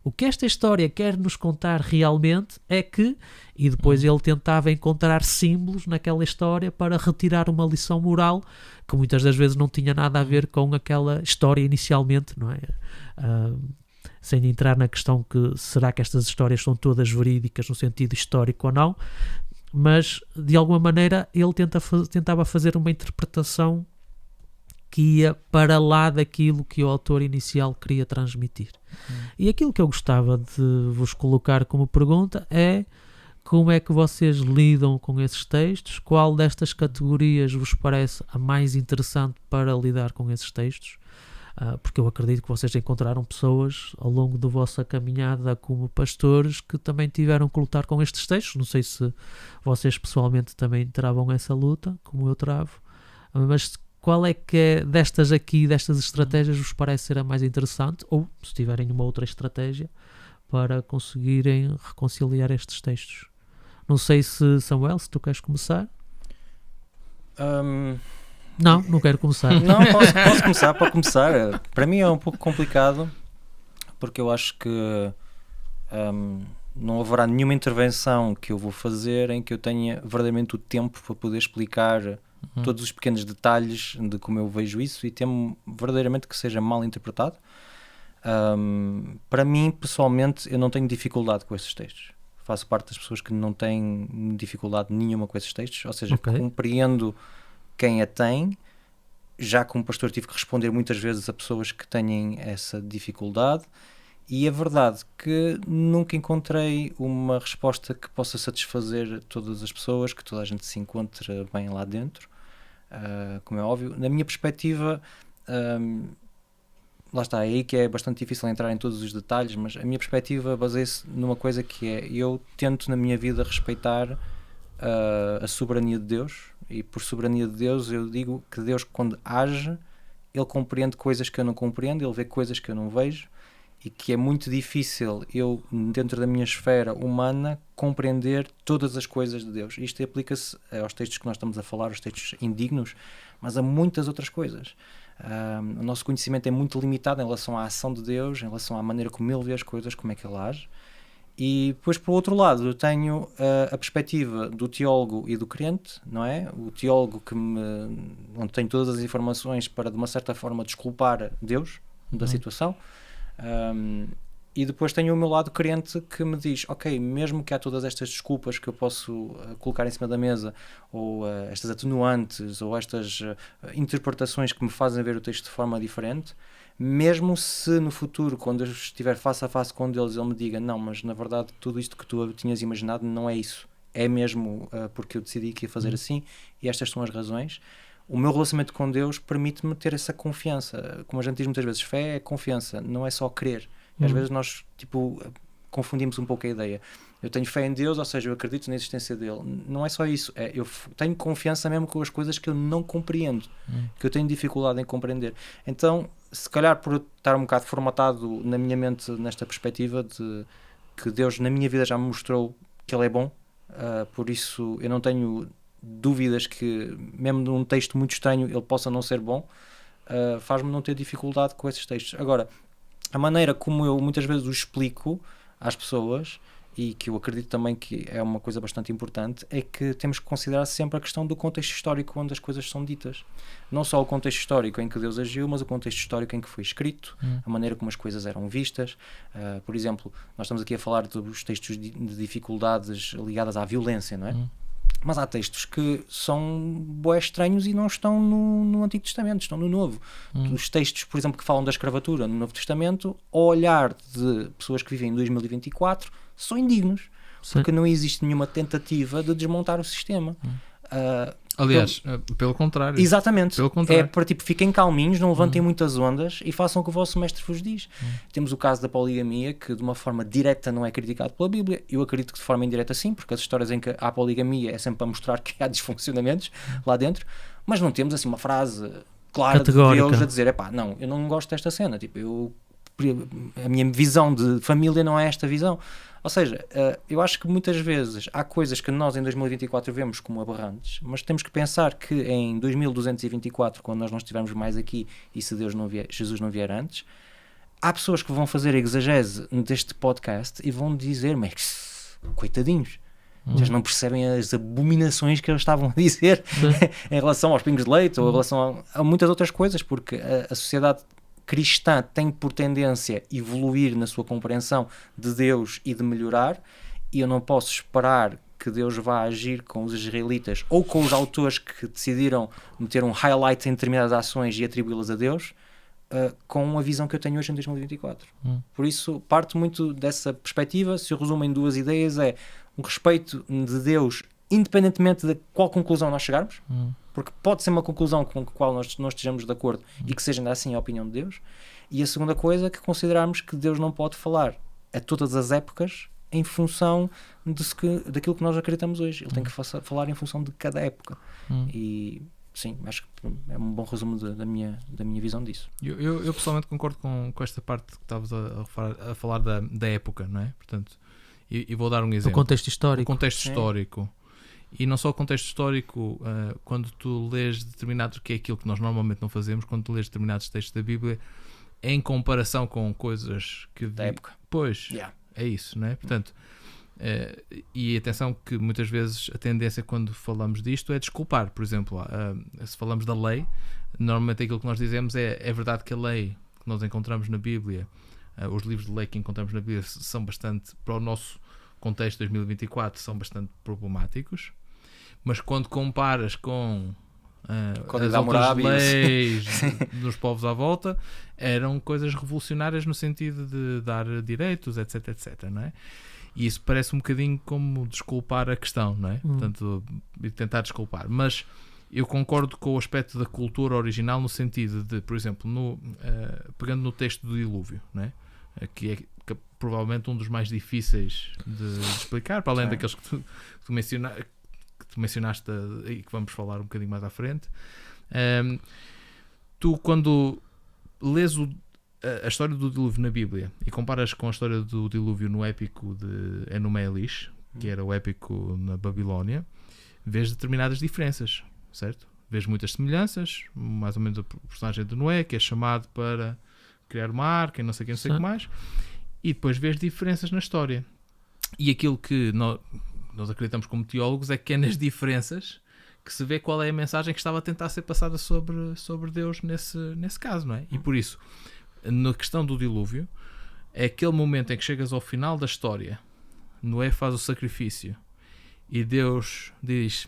o que esta história quer nos contar realmente é que, e depois ele tentava encontrar símbolos naquela história para retirar uma lição moral que muitas das vezes não tinha nada a ver com aquela história inicialmente, não é? Sem entrar na questão que será que estas histórias são todas verídicas no sentido histórico ou não, mas de alguma maneira ele tentava fazer uma interpretação que ia para lá daquilo que o autor inicial queria transmitir. E aquilo que eu gostava de vos colocar como pergunta é: como é que vocês lidam com esses textos? Qual destas categorias vos parece a mais interessante para lidar com esses textos? Porque eu acredito que vocês encontraram pessoas ao longo da vossa caminhada como pastores que também tiveram que lutar com estes textos. Não sei se vocês pessoalmente também travam essa luta, como eu travo, mas qual é que destas estratégias vos parece ser a mais interessante, ou se tiverem uma outra estratégia para conseguirem reconciliar estes textos? Não sei se, Samuel, se tu queres começar. Não quero começar. Não, posso começar. Para começar, para mim é um pouco complicado, porque eu acho que não haverá nenhuma intervenção que eu vou fazer em que eu tenha verdadeiramente o tempo para poder explicar todos os pequenos detalhes de como eu vejo isso e temo verdadeiramente que seja mal interpretado. Para mim, pessoalmente, eu não tenho dificuldade com esses textos. Faço parte das pessoas que não têm dificuldade nenhuma com esses textos, ou seja, compreendo quem a tem. Já como pastor tive que responder muitas vezes a pessoas que têm essa dificuldade, e é verdade que nunca encontrei uma resposta que possa satisfazer todas as pessoas, que toda a gente se encontre bem lá dentro, como é óbvio. Na minha perspectiva, lá está, é aí que é bastante difícil entrar em todos os detalhes, mas a minha perspectiva baseia-se numa coisa que é: eu tento na minha vida respeitar a soberania de Deus. E por soberania de Deus eu digo que Deus, quando age, Ele compreende coisas que eu não compreendo, Ele vê coisas que eu não vejo, e que é muito difícil eu, dentro da minha esfera humana, compreender todas as coisas de Deus. Isto aplica-se aos textos que nós estamos a falar, aos textos indignos, mas a muitas outras coisas. O nosso conhecimento é muito limitado em relação à ação de Deus, em relação à maneira como Ele vê as coisas, como é que Ele age. E depois, por outro lado, eu tenho a perspectiva do teólogo e do crente, não é? O teólogo onde tenho todas as informações para, de uma certa forma, desculpar Deus da situação. E depois tenho o meu lado crente que me diz: ok, mesmo que há todas estas desculpas que eu posso colocar em cima da mesa, ou estas atenuantes, ou estas interpretações que me fazem ver o texto de forma diferente, mesmo se no futuro, quando eu estiver face a face com Deus, Ele me diga: não, mas na verdade tudo isto que tu tinhas imaginado não é isso, é mesmo porque eu decidi que ia fazer assim, e estas são as razões. O meu relacionamento com Deus permite-me ter essa confiança. Como a gente diz muitas vezes, fé é confiança, não é só crer. E às vezes nós confundimos um pouco a ideia. Eu tenho fé em Deus, ou seja, eu acredito na existência dele. Não é só isso, eu tenho confiança mesmo com as coisas que eu não compreendo, que eu tenho dificuldade em compreender. Então, se calhar por estar um bocado formatado na minha mente nesta perspectiva de que Deus na minha vida já me mostrou que Ele é bom, por isso eu não tenho dúvidas que mesmo num texto muito estranho Ele possa não ser bom, faz-me não ter dificuldade com esses textos. Agora, a maneira como eu muitas vezes o explico às pessoas, e que eu acredito também que é uma coisa bastante importante, é que temos que considerar sempre a questão do contexto histórico onde as coisas são ditas. Não só o contexto histórico em que Deus agiu, mas o contexto histórico em que foi escrito, a maneira como as coisas eram vistas. Por exemplo, nós estamos aqui a falar dos textos de dificuldades ligadas à violência, não é? Mas há textos que são bué estranhos e não estão no Antigo Testamento, estão no Novo. Os textos, por exemplo, que falam da escravatura no Novo Testamento, ao olhar de pessoas que vivem em 2024, são indignos. Sim. Porque não existe nenhuma tentativa de desmontar o sistema. Aliás, pelo contrário. Exatamente. Pelo contrário. É para fiquem calminhos, não levantem muitas ondas e façam o que o vosso mestre vos diz. Temos o caso da poligamia, que de uma forma direta não é criticado pela Bíblia. Eu acredito que de forma indireta sim, porque as histórias em que há poligamia é sempre para mostrar que há disfuncionamentos lá dentro, mas não temos assim uma frase clara categórica de Deus a dizer: epá, não, eu não gosto desta cena, tipo, a minha visão de família não é esta visão. Ou seja, eu acho que muitas vezes há coisas que nós em 2024 vemos como aberrantes, mas temos que pensar que em 2224, quando nós não estivermos mais aqui e se Jesus não vier antes, há pessoas que vão fazer a exegese deste podcast e vão dizer: mas coitadinhos, eles não percebem as abominações que eles estavam a dizer em relação aos pingos de leite ou em relação a muitas outras coisas, porque a sociedade cristã tem por tendência a evoluir na sua compreensão de Deus e de melhorar, e eu não posso esperar que Deus vá agir com os israelitas ou com os autores que decidiram meter um highlight em determinadas ações e atribuí-las a Deus com a visão que eu tenho hoje em 2024. Por isso, parto muito dessa perspectiva. Se eu resumo em duas ideias, é um respeito de Deus independentemente de qual conclusão nós chegarmos, porque pode ser uma conclusão com a qual nós estejamos de acordo e que seja ainda assim a opinião de Deus. E a segunda coisa é que considerarmos que Deus não pode falar a todas as épocas em função daquilo que nós acreditamos hoje. Ele tem que falar em função de cada época. E sim, acho que é um bom resumo da minha visão disso. Eu pessoalmente concordo com esta parte que estavas a falar da época, não é? Portanto, e vou dar um exemplo. O contexto histórico. O contexto histórico. E não só o contexto histórico, quando tu lês determinados, que é aquilo que nós normalmente não fazemos, quando tu lês determinados textos da Bíblia, em comparação com coisas que... Da época. Pois, é isso, não é? Portanto, e atenção que muitas vezes a tendência quando falamos disto é desculpar. Por exemplo, se falamos da lei, normalmente aquilo que nós dizemos é verdade que a lei que nós encontramos na Bíblia, os livros de lei que encontramos na Bíblia são bastante, para o nosso contexto de 2024, são bastante problemáticos, mas quando comparas com as outras leis dos povos à volta, eram coisas revolucionárias no sentido de dar direitos, etc, etc, não é? E isso parece um bocadinho como desculpar a questão, não é? Portanto, tentar desculpar. Mas eu concordo com o aspecto da cultura original no sentido de, por exemplo, pegando no texto do dilúvio, não é? Que é provavelmente um dos mais difíceis de explicar, para além daqueles que tu mencionaste e que vamos falar um bocadinho mais à frente. Tu, quando lês a história do dilúvio na Bíblia e comparas com a história do dilúvio no épico de Enuma Elish, que era o épico na Babilónia, vês determinadas diferenças, certo? Vês muitas semelhanças, mais ou menos o personagem de Noé, que é chamado para criar uma arca e não sei o que mais, e depois vês diferenças na história. E aquilo que nós acreditamos como teólogos é que é nas diferenças que se vê qual é a mensagem que estava a tentar ser passada sobre Deus nesse caso, não é? E por isso, na questão do dilúvio, é aquele momento em que chegas ao final da história, Noé faz o sacrifício e Deus diz: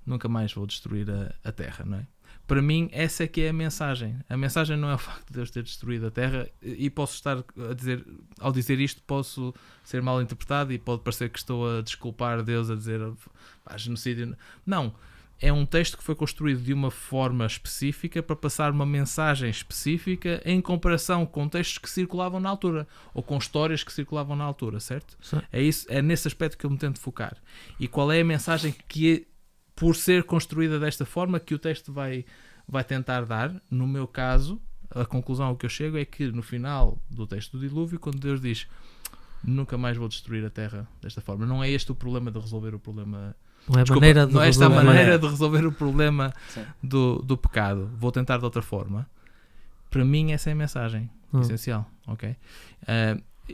nunca mais vou destruir a terra, não é? Para mim, essa é que é a mensagem. A mensagem não é o facto de Deus ter destruído a terra, e posso estar a dizer, ao dizer isto, posso ser mal interpretado e pode parecer que estou a desculpar Deus, a dizer genocídio. Não. É um texto que foi construído de uma forma específica para passar uma mensagem específica em comparação com textos que circulavam na altura ou com histórias que circulavam na altura, certo? Sim. É nesse aspecto que eu me tento focar. E qual é a mensagem que, por ser construída desta forma, que o texto vai tentar dar? No meu caso, a conclusão a que eu chego é que no final do texto do dilúvio, quando Deus diz: nunca mais vou destruir a terra desta forma, não é este o problema de resolver o problema. Não é esta a maneira de resolver o problema do pecado. Vou tentar de outra forma. Para mim, essa é a mensagem essencial. Okay?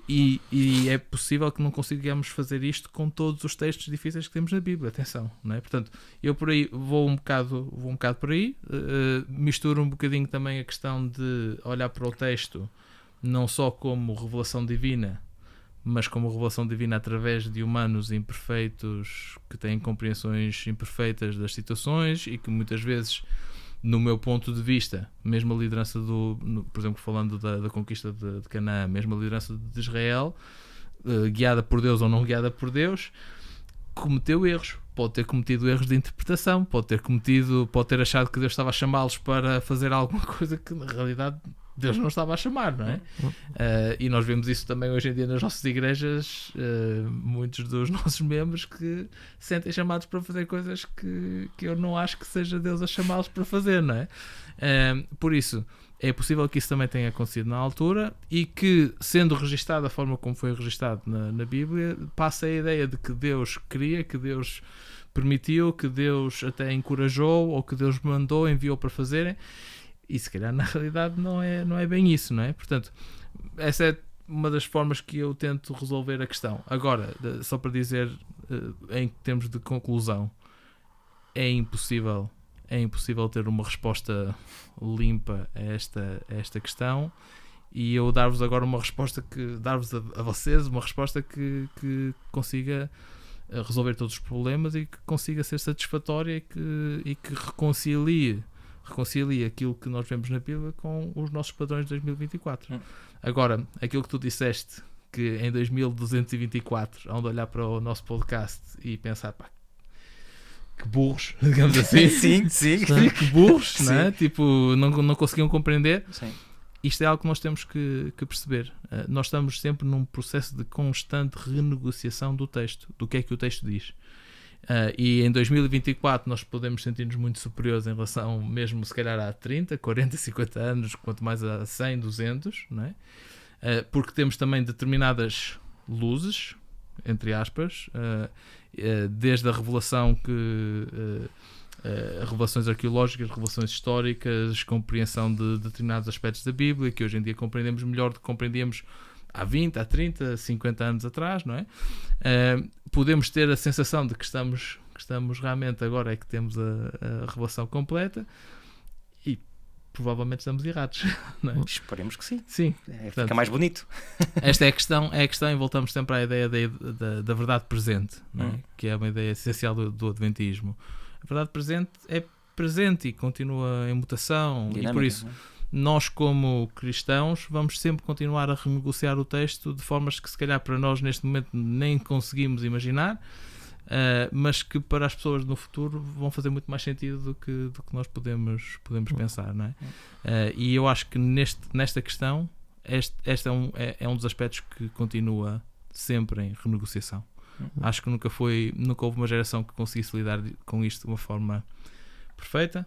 E é possível que não consigamos fazer isto com todos os textos difíceis que temos na Bíblia. Atenção, não é? Portanto, eu por aí vou um bocado por aí. Misturo um bocadinho também a questão de olhar para o texto não só como revelação divina, mas como revelação divina através de humanos imperfeitos que têm compreensões imperfeitas das situações e que muitas vezes, no meu ponto de vista, mesmo a liderança por exemplo, falando da conquista de Canaã, mesmo a liderança de Israel, guiada por Deus ou não guiada por Deus, cometeu erros. Pode ter cometido erros de interpretação, pode ter achado que Deus estava a chamá-los para fazer alguma coisa que na realidade Deus não estava a chamar, não é? E nós vemos isso também hoje em dia nas nossas igrejas, muitos dos nossos membros que se sentem chamados para fazer coisas que eu não acho que seja Deus a chamá-los para fazer, não é? Por isso, é possível que isso também tenha acontecido na altura e que, sendo registado da forma como foi registado na Bíblia, passa a ideia de que Deus queria, que Deus permitiu, que Deus até encorajou ou que Deus mandou, enviou para fazerem. E se calhar na realidade não é bem isso, não é? Portanto, essa é uma das formas que eu tento resolver a questão. Agora, só para dizer, em termos de conclusão, é impossível ter uma resposta limpa a esta questão, e eu dar-vos agora uma resposta dar-vos a vocês uma resposta que consiga resolver todos os problemas e que consiga ser satisfatória e que reconcilie aquilo que nós vemos na Bíblia com os nossos padrões de 2024. Agora, aquilo que tu disseste, que em 2224 hão de olhar para o nosso podcast e pensar: pá, que burros, digamos assim. Sim. Tipo burros, Sim. não é? Tipo, não conseguiam compreender. Sim. Isto é algo que nós temos que perceber. Nós estamos sempre num processo de constante renegociação do texto, do que é que o texto diz. E em 2024 nós podemos sentir-nos muito superiores em relação, mesmo se calhar a 30, 40, 50 anos, quanto mais a 100, 200, não é? Porque temos também determinadas luzes, entre aspas, desde a revelação revelações arqueológicas, revelações históricas, compreensão de determinados aspectos da Bíblia, que hoje em dia compreendemos melhor do que compreendíamos há 20, há 30, 50 anos atrás, não é? Podemos ter a sensação de que estamos realmente, agora é que temos a revelação completa, e provavelmente estamos errados, não é? Esperemos que sim. Sim. Fica mais bonito. Esta é a questão e voltamos sempre à ideia da verdade presente, não é? Que é uma ideia essencial do Adventismo. A verdade presente é presente e continua em mutação, Dinâmica, e por isso nós, como cristãos, vamos sempre continuar a renegociar o texto de formas que se calhar para nós neste momento nem conseguimos imaginar, mas que para as pessoas no futuro vão fazer muito mais sentido do que nós podemos pensar, não é? E eu acho que nesta questão este é um dos aspectos que continua sempre em renegociação. Acho que nunca houve uma geração que conseguisse lidar com isto de uma forma perfeita,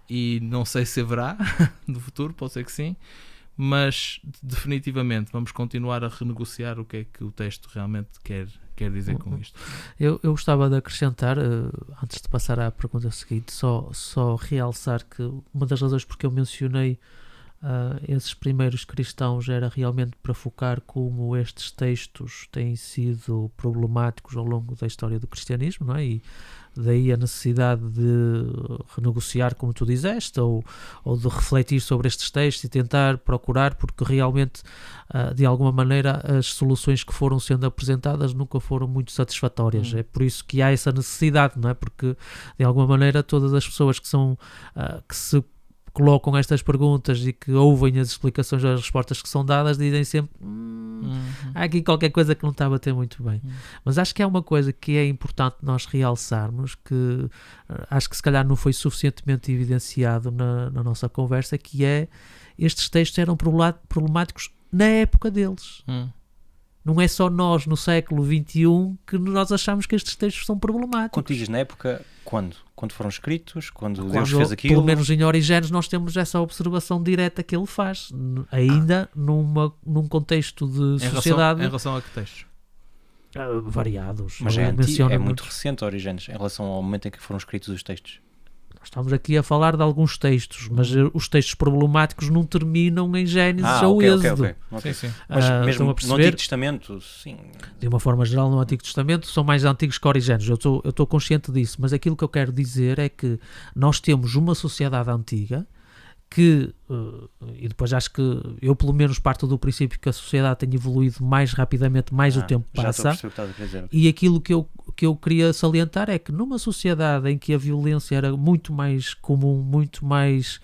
e não sei se haverá no futuro, pode ser que sim, mas definitivamente vamos continuar a renegociar o que é que o texto realmente quer dizer com isto. Eu gostava de acrescentar, antes de passar à pergunta seguinte, só realçar que uma das razões porque eu mencionei esses primeiros cristãos era realmente para focar como estes textos têm sido problemáticos ao longo da história do cristianismo, não é? E daí a necessidade de renegociar, como tu disseste, ou de refletir sobre estes textos e tentar procurar, porque realmente, de alguma maneira, as soluções que foram sendo apresentadas nunca foram muito satisfatórias. É por isso que há essa necessidade, não é? Porque, de alguma maneira, todas as pessoas que se colocam estas perguntas e que ouvem as explicações ou as respostas que são dadas, dizem sempre há aqui qualquer coisa que não está a bater muito bem. Mas acho que é uma coisa que é importante nós realçarmos, que acho que se calhar não foi suficientemente evidenciado na nossa conversa, que é estes textos eram problemáticos na época deles. Não é só nós, no século XXI, que nós achamos que estes textos são problemáticos. Quando tu dizes na época, quando? Quando foram escritos? Quando Deus fez aquilo? Pelo menos em Origénesis nós temos essa observação direta que ele faz, ainda num contexto de sociedade... Em relação a que textos? Variados. Mas é muito recente, Origénesis, em relação ao momento em que foram escritos os textos. Estamos aqui a falar de alguns textos, mas os textos problemáticos não terminam em Gênesis ou Êxodo. Okay. Sim. Mas mesmo no Antigo Testamento, sim. De uma forma geral, no Antigo Testamento são mais antigos que Origénesis. Eu estou consciente disso, mas aquilo que eu quero dizer é que nós temos uma sociedade antiga que, e depois acho que eu pelo menos parto do princípio que a sociedade tem evoluído mais rapidamente, mais o tempo passa, e aquilo que eu queria salientar é que numa sociedade em que a violência era muito mais comum, muito mais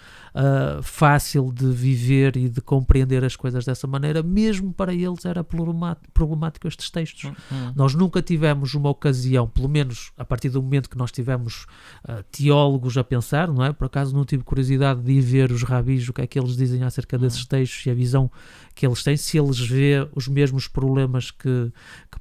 fácil de viver e de compreender as coisas dessa maneira, mesmo para eles era problemático estes textos. Nós nunca tivemos uma ocasião, pelo menos a partir do momento que nós tivemos teólogos a pensar, não é? Por acaso não tive curiosidade de ir ver os rabis, o que é que eles dizem acerca desses textos e a visão que eles têm, se eles vê os mesmos problemas que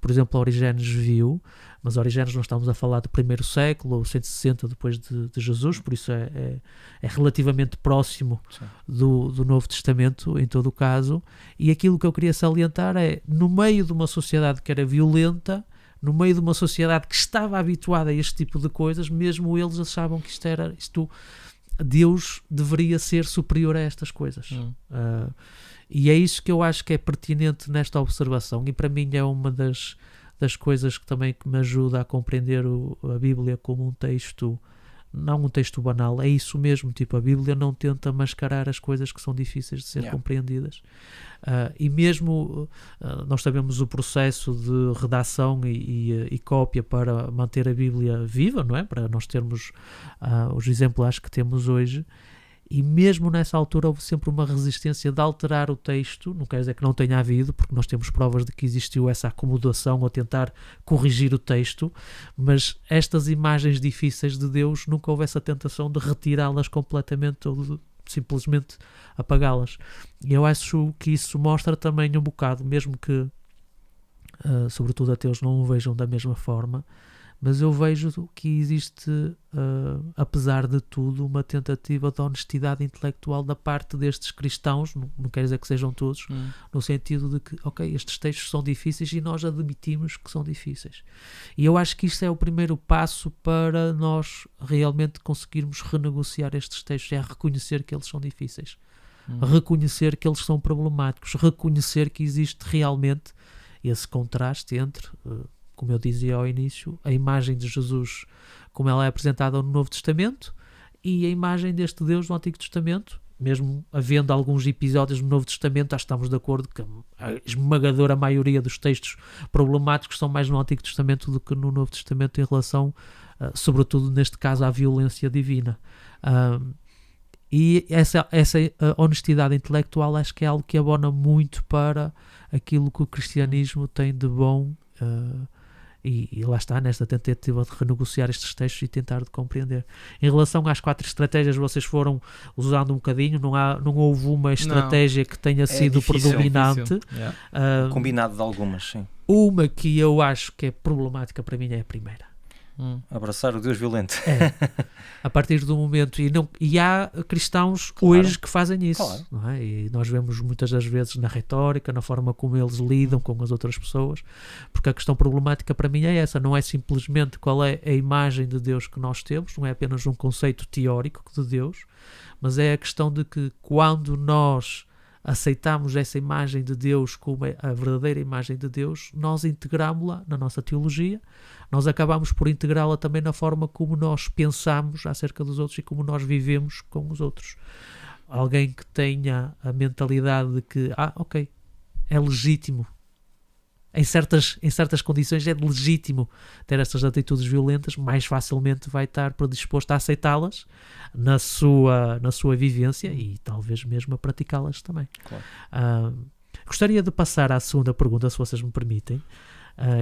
por exemplo, Origénesis viu. Mas Origénesis nós estamos a falar do primeiro século, ou 160 depois de Jesus, por isso é relativamente próximo do Novo Testamento, em todo o caso. E aquilo que eu queria salientar é, no meio de uma sociedade que era violenta, no meio de uma sociedade que estava habituada a este tipo de coisas, mesmo eles achavam que Deus deveria ser superior a estas coisas. E é isso que eu acho que é pertinente nesta observação, e para mim é uma das coisas que também me ajuda a compreender a Bíblia como um texto, não um texto banal, é isso mesmo, tipo, a Bíblia não tenta mascarar as coisas que são difíceis de ser compreendidas. E mesmo nós sabemos o processo de redação e cópia para manter a Bíblia viva, não é? Para nós termos os exemplares que temos hoje. E mesmo nessa altura houve sempre uma resistência de alterar o texto. Não quer dizer que não tenha havido, porque nós temos provas de que existiu essa acomodação ou tentar corrigir o texto, mas estas imagens difíceis de Deus, nunca houve essa tentação de retirá-las completamente ou de simplesmente apagá-las. E eu acho que isso mostra também um bocado, mesmo que sobretudo ateus não o vejam da mesma forma, mas eu vejo que existe, apesar de tudo, uma tentativa de honestidade intelectual da parte destes cristãos, não quer dizer que sejam todos, no sentido de que, ok, estes textos são difíceis e nós admitimos que são difíceis. E eu acho que isto é o primeiro passo para nós realmente conseguirmos renegociar estes textos, é reconhecer que eles são difíceis, reconhecer que eles são problemáticos, reconhecer que existe realmente esse contraste entre... como eu dizia ao início, a imagem de Jesus como ela é apresentada no Novo Testamento e a imagem deste Deus no Antigo Testamento, mesmo havendo alguns episódios no Novo Testamento, acho que estamos de acordo que a esmagadora maioria dos textos problemáticos são mais no Antigo Testamento do que no Novo Testamento em relação, sobretudo neste caso, à violência divina. E essa honestidade intelectual acho que é algo que abona muito para aquilo que o cristianismo tem de bom, e lá está, nesta tentativa de renegociar estes textos e tentar de compreender. Em relação às 4 estratégias, vocês foram usando um bocadinho, não houve uma estratégia que tenha sido difícil, predominante. Combinado de algumas, sim. Uma que eu acho que é problemática para mim é a primeira. Abraçar o Deus violento. A partir do momento, e há cristãos hoje que fazem isso, Claro. não é? E nós vemos muitas das vezes na retórica, na forma como eles lidam com as outras pessoas, porque a questão problemática para mim é essa, não é simplesmente qual é a imagem de Deus que nós temos, não é apenas um conceito teórico de Deus, mas é a questão de que quando nós aceitamos essa imagem de Deus como a verdadeira imagem de Deus, nós integramos-la na nossa teologia, nós acabamos por integrá-la também na forma como nós pensamos acerca dos outros e como nós vivemos com os outros. Alguém que tenha a mentalidade de que, ok, é legítimo, em certas condições é legítimo ter estas atitudes violentas, mais facilmente vai estar predisposto a aceitá-las na sua vivência e talvez mesmo a praticá-las também. Claro. Gostaria de passar à segunda pergunta, se vocês me permitem,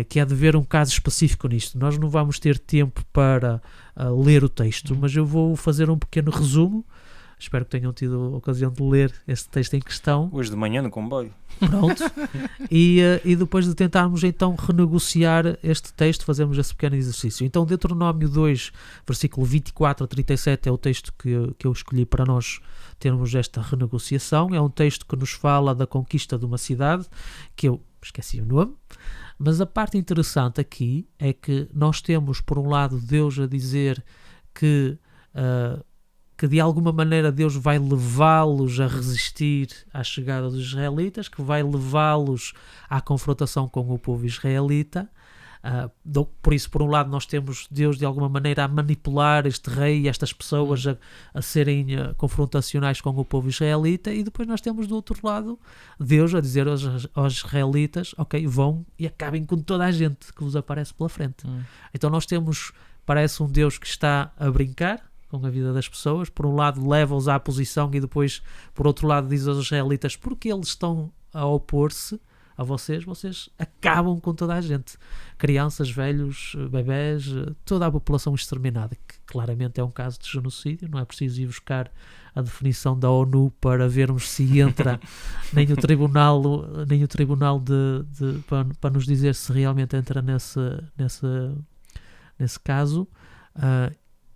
que é de ver um caso específico nisto. Nós não vamos ter tempo para ler o texto, mas eu vou fazer um pequeno resumo. Espero que tenham tido a ocasião de ler este texto em questão. Hoje de manhã no comboio. Pronto. E depois de tentarmos então renegociar este texto, fazemos esse pequeno exercício. Então, Deuteronômio 2, versículo 24 a 37 é o texto que eu escolhi para nós termos esta renegociação. É um texto que nos fala da conquista de uma cidade, que eu esqueci o nome. Mas a parte interessante aqui é que nós temos, por um lado, Deus a dizer que de alguma maneira Deus vai levá-los a resistir à chegada dos israelitas, que vai levá-los à confrontação com o povo israelita. Por isso, por um lado, nós temos Deus de alguma maneira a manipular este rei e estas pessoas a serem confrontacionais com o povo israelita, e depois nós temos do outro lado Deus a dizer aos israelitas, ok, vão e acabem com toda a gente que vos aparece pela frente. Então nós temos, parece um Deus que está a brincar com a vida das pessoas. Por um lado leva-os à posição e depois, por outro lado, diz aos israelitas, porque eles estão a opor-se a vocês acabam com toda a gente, crianças, velhos, bebés, toda a população exterminada, que claramente é um caso de genocídio. Não é preciso ir buscar a definição da ONU para vermos se entra nem o tribunal para nos dizer se realmente entra nesse caso.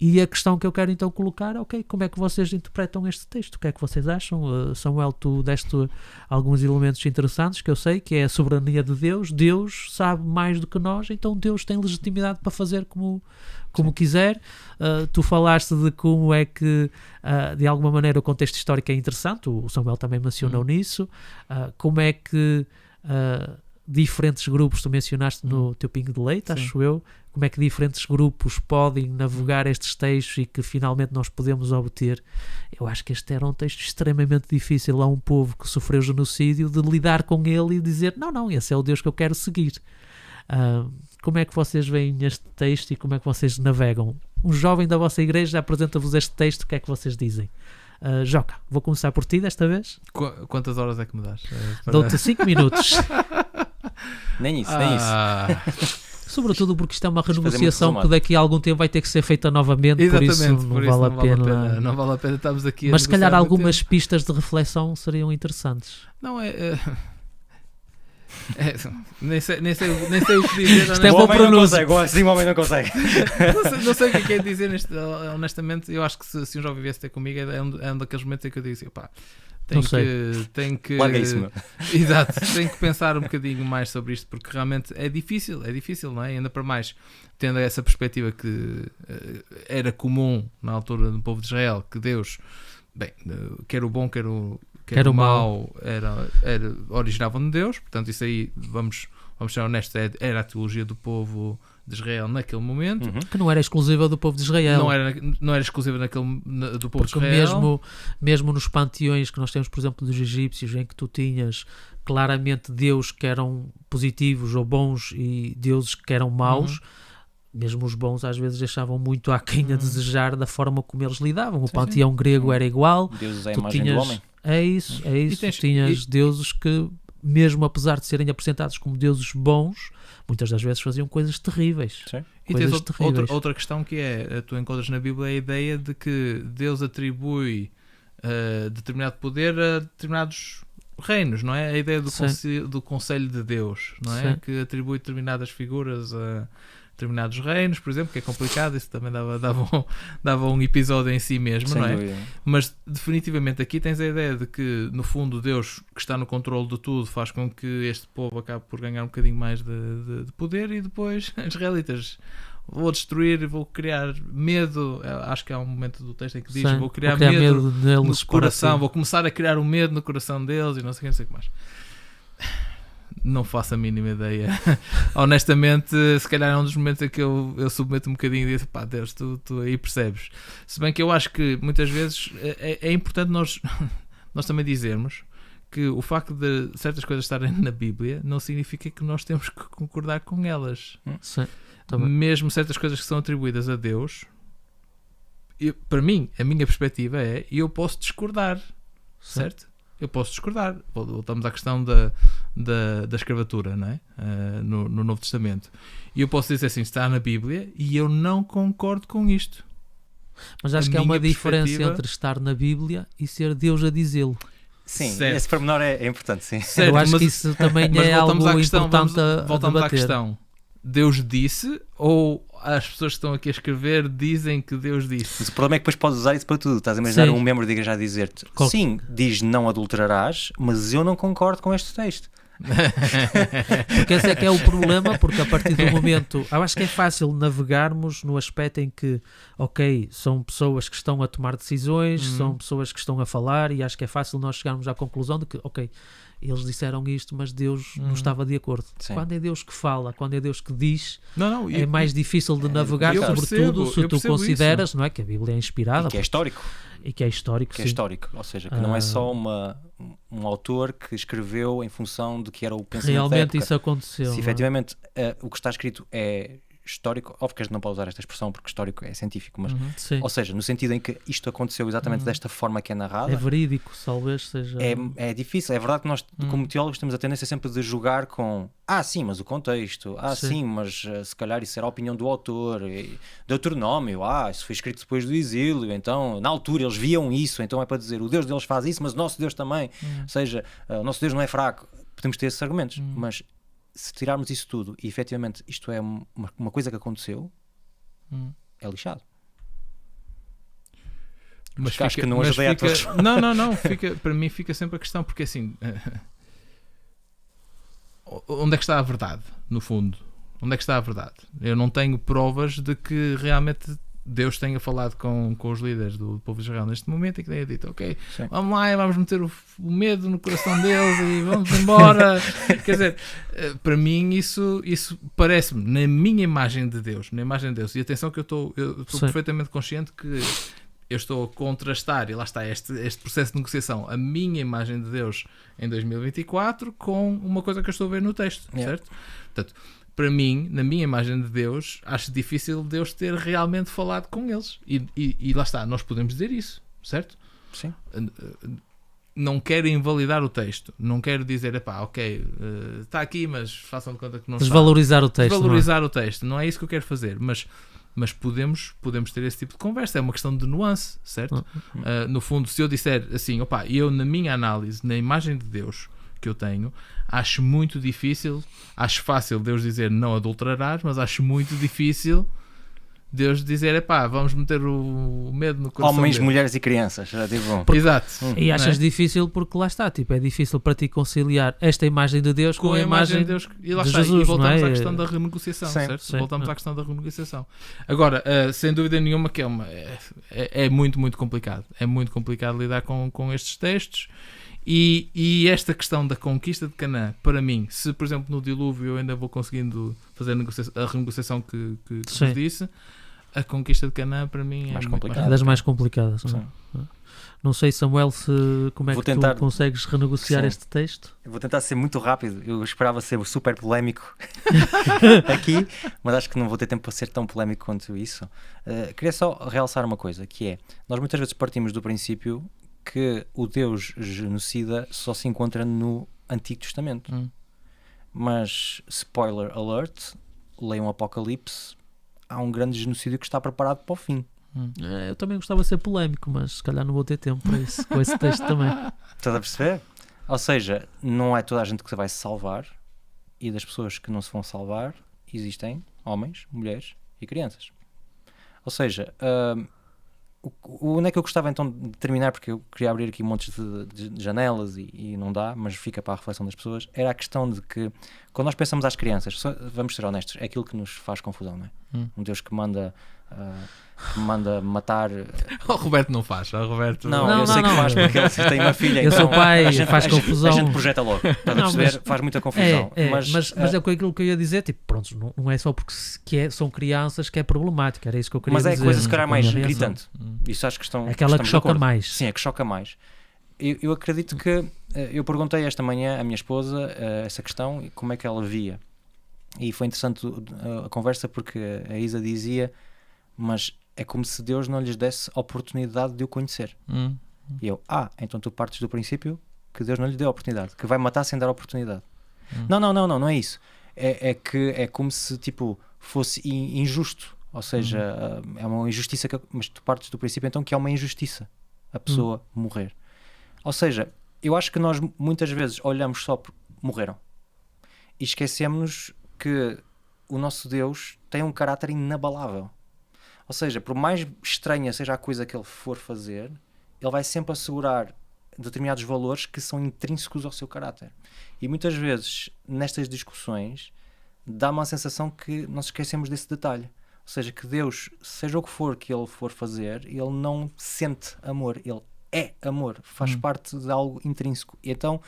E a questão que eu quero então colocar é, ok, como é que vocês interpretam este texto? O que é que vocês acham? Samuel, tu deste alguns elementos interessantes que eu sei, que é a soberania de Deus. Deus sabe mais do que nós, então Deus tem legitimidade para fazer como quiser. Tu falaste de como é que, de alguma maneira, o contexto histórico é interessante, o Samuel também mencionou nisso. Como é que diferentes grupos, tu mencionaste no teu pingo de leite, acho eu, como é que diferentes grupos podem navegar estes textos e que finalmente nós podemos obter. Eu acho que este era um texto extremamente difícil a um povo que sofreu genocídio de lidar com ele e dizer, não, esse é o Deus que eu quero seguir. Como é que vocês veem este texto e como é que vocês navegam? Um jovem da vossa igreja apresenta-vos este texto, o que é que vocês dizem? Joca, vou começar por ti desta vez. Quantas horas é que me dás? Dou-te 5 minutos. Nem isso, nem isso. Sobretudo porque isto é uma fazer muito renegociação que resumado. daqui a algum tempo vai ter que ser feita novamente, Exatamente, por isso não vale a pena. Não vale a pena estarmos aqui a Mas se calhar negociar muito algumas pistas de reflexão seriam interessantes. tempo. Não nem sei o que dizer. Isto é O bom homem não pronúncio. consegue, assim o homem não consegue. Não sei o que é dizer honestamente. Eu acho que se um jovem viesse ter comigo é um daqueles momentos em que eu disse, opá, tenho que Larga isso, meu. exato, tenho que pensar um bocadinho mais sobre isto, porque realmente é difícil, não é? Ainda para mais tendo essa perspectiva que era comum na altura do povo de Israel, que Deus, quer o bom, quer o mau, originavam de Deus. Portanto, isso aí, vamos ser honestos, era a teologia do povo de Israel naquele momento. Que não era exclusiva do povo de Israel. Não era exclusiva do povo Porque de Israel. mesmo nos panteões que nós temos, por exemplo, dos egípcios, em que tu tinhas claramente deuses que eram positivos ou bons e deuses que eram maus, mesmo os bons às vezes deixavam muito aquém a desejar da forma como eles lidavam. O panteão grego era igual. Deus é a Tu imagem do homem. É isso. Tinhas deuses que, mesmo apesar de serem apresentados como deuses bons, muitas das vezes faziam coisas terríveis. Sim. E tens terríveis. outra questão que é, tu encontras na Bíblia a ideia de que Deus atribui determinado poder a determinados reinos, não é? A ideia do conselho de Deus, não é? Sim. Que atribui determinadas figuras a determinados reinos, por exemplo, que é complicado, isso também dava um episódio em si mesmo, Sem não é? dúvida. Mas definitivamente aqui tens a ideia de que, no fundo, Deus, que está no controle de tudo, faz com que este povo acabe por ganhar um bocadinho mais de poder, e depois os israelitas: vou destruir, vou criar medo. Acho que há um momento do texto em que diz: Sim, vou criar medo neles no coração, para vou começar a criar um medo no coração deles e não sei o que mais. Não faço a mínima ideia. Honestamente, se calhar é um dos momentos em que eu submeto um bocadinho e digo: pá, Deus, tu aí percebes. Se bem que eu acho que muitas vezes é importante nós também dizermos que o facto de certas coisas estarem na Bíblia não significa que nós temos que concordar com elas. Sim, também. Mesmo certas coisas que são atribuídas a Deus, para mim, a minha perspectiva é: eu posso discordar, certo? Eu posso discordar. Voltamos à questão da escravatura, não é? No Novo Testamento. E eu posso dizer assim: está na Bíblia e eu não concordo com isto. Mas acho que há uma diferença entre estar na Bíblia e ser Deus a dizê-lo. Sim, certo. esse pormenor é importante, sim. Certo, Eu acho que isso também é algo importante a voltamos à debater. questão. Deus disse, ou as pessoas que estão aqui a escrever dizem que Deus disse? Mas o problema é que depois podes usar isso para tudo. Estás a imaginar Sim. um membro de igreja a dizer-te: sim, diz não adulterarás, mas eu não concordo com este texto. Porque esse é que é o problema, porque a partir do momento, eu acho que é fácil navegarmos no aspecto em que, ok, são pessoas que estão a tomar decisões, são pessoas que estão a falar, e acho que é fácil nós chegarmos à conclusão de que, ok, eles disseram isto, mas Deus não estava de acordo. Sim. Quando é Deus que fala, quando é Deus que diz, Não, é mais difícil de navegar, eu sobretudo se eu tu percebo consideras, não é, que a Bíblia é inspirada E que é histórico. e que é histórico, Que é sim. histórico. Ou seja, que não é só um autor que escreveu em função de que era o pensamento da Realmente época. isso aconteceu. Se não é? efetivamente o que está escrito é histórico, óbvio que a gente não pode usar esta expressão porque histórico é científico, mas Sim. ou seja, no sentido em que isto aconteceu exatamente desta forma que é narrada, É verídico, talvez seja. é difícil. É verdade que nós, como teólogos, temos a tendência sempre de jogar com sim, mas o contexto, Sim. sim, mas se calhar isso era a opinião do autor, Deuteronômio, isso foi escrito depois do exílio, então na altura eles viam isso, então é para dizer o Deus deles faz isso, mas o nosso Deus também, ou seja, o nosso Deus não é fraco. Podemos ter esses argumentos, mas se tirarmos isso tudo e efetivamente isto é uma coisa que aconteceu, é lixado. Mas acho que não ajudei a tua resposta. Não. Para mim fica sempre a questão, porque assim, onde é que está a verdade, no fundo? Onde é que está a verdade? Eu não tenho provas de que realmente Deus tenha falado com os líderes do povo de Israel neste momento e que tenha dito: ok, Sim. vamos lá e vamos meter o medo no coração deles e vamos embora. Quer dizer, para mim isso parece-me, na minha imagem de Deus, e atenção que eu estou perfeitamente consciente que eu estou a contrastar, e lá está este processo de negociação, a minha imagem de Deus em 2024 com uma coisa que eu estou a ver no texto, certo? Portanto, para mim, na minha imagem de Deus, acho difícil Deus ter realmente falado com eles. E lá está, nós podemos dizer isso, certo? Sim. Não quero invalidar o texto, não quero dizer, ok, está aqui, mas façam de conta que não está. Desvalorizar o texto. Desvalorizar o texto, não é isso que eu quero fazer, mas podemos ter esse tipo de conversa, é uma questão de nuance, certo? No fundo, se eu disser assim, eu na minha análise, na imagem de Deus que eu tenho, acho muito difícil, acho fácil Deus dizer não adulterarás, mas acho muito difícil Deus dizer, vamos meter o medo no coração Homens, dele. mulheres e crianças. Já digo, Exato. E achas Não é? difícil porque lá está, tipo, é difícil para ti conciliar esta imagem de Deus com a imagem de Deus. E lá de está, Jesus, e voltamos não é? à questão da renegociação, Sim, certo? sim. Voltamos à questão da renegociação. Agora, sem dúvida nenhuma que é muito, muito complicado. É muito complicado lidar com estes textos. E esta questão da conquista de Canaã, para mim, se por exemplo no dilúvio eu ainda vou conseguindo fazer a renegociação que vos disse, a conquista de Canaã para mim Mais é complicado. É das mais complicadas. Sim. Não sei, Samuel, como é Vou que tentar- tu consegues renegociar Sim. este texto? Eu vou tentar ser muito rápido. Eu esperava ser super polémico aqui, mas acho que não vou ter tempo para ser tão polémico quanto isso. Queria só realçar uma coisa, que é, nós muitas vezes partimos do princípio que o Deus genocida só se encontra no Antigo Testamento. Mas, spoiler alert, leiam Apocalipse, há um grande genocídio que está preparado para o fim. Eu também gostava de ser polémico, mas se calhar não vou ter tempo para isso, com esse texto também. Estás a perceber? Ou seja, não é toda a gente que vai se salvar, e das pessoas que não se vão salvar existem homens, mulheres e crianças. Ou seja, onde é que eu gostava então de terminar, porque eu queria abrir aqui montes de janelas e não dá, mas fica para a reflexão das pessoas, era a questão de que quando nós pensamos às crianças, vamos ser honestos, é aquilo que nos faz confusão, não é? Um Deus que manda matar. O Roberto não faz, o Roberto... Eu sei que faz porque ele tem uma filha. Eu sou então pai, a gente, faz a gente- confusão. A gente projeta logo, estás a Não, perceber? mas- Faz muita confusão. Mas é com aquilo que eu ia dizer, tipo, pronto, não é só porque são crianças que é problemático, era isso que eu queria Mas é dizer. a coisa se calhar com a mais minha reação. gritante. Isso acho que estão. Aquela que estamos de choca acordo. mais. Sim, é que choca mais. Eu acredito que eu perguntei esta manhã à minha esposa essa questão e como é que ela via. E foi interessante a conversa porque a Isa dizia, mas é como se Deus não lhes desse a oportunidade de o conhecer. E eu, então tu partes do princípio que Deus não lhe deu a oportunidade, que vai matar sem dar a oportunidade. Não é isso. É que é como se tipo fosse injusto. Ou seja, é uma injustiça, mas tu partes do princípio então que é uma injustiça a pessoa morrer. Ou seja, eu acho que nós muitas vezes olhamos só por morreram e esquecemos que o nosso Deus tem um caráter inabalável. Ou seja, por mais estranha seja a coisa que ele for fazer, ele vai sempre assegurar determinados valores que são intrínsecos ao seu caráter. E muitas vezes, nestas discussões, dá-me a sensação que nós esquecemos desse detalhe. Ou seja, que Deus, seja o que for que ele for fazer, ele não sente amor, ele é amor, faz parte de algo intrínseco. E então,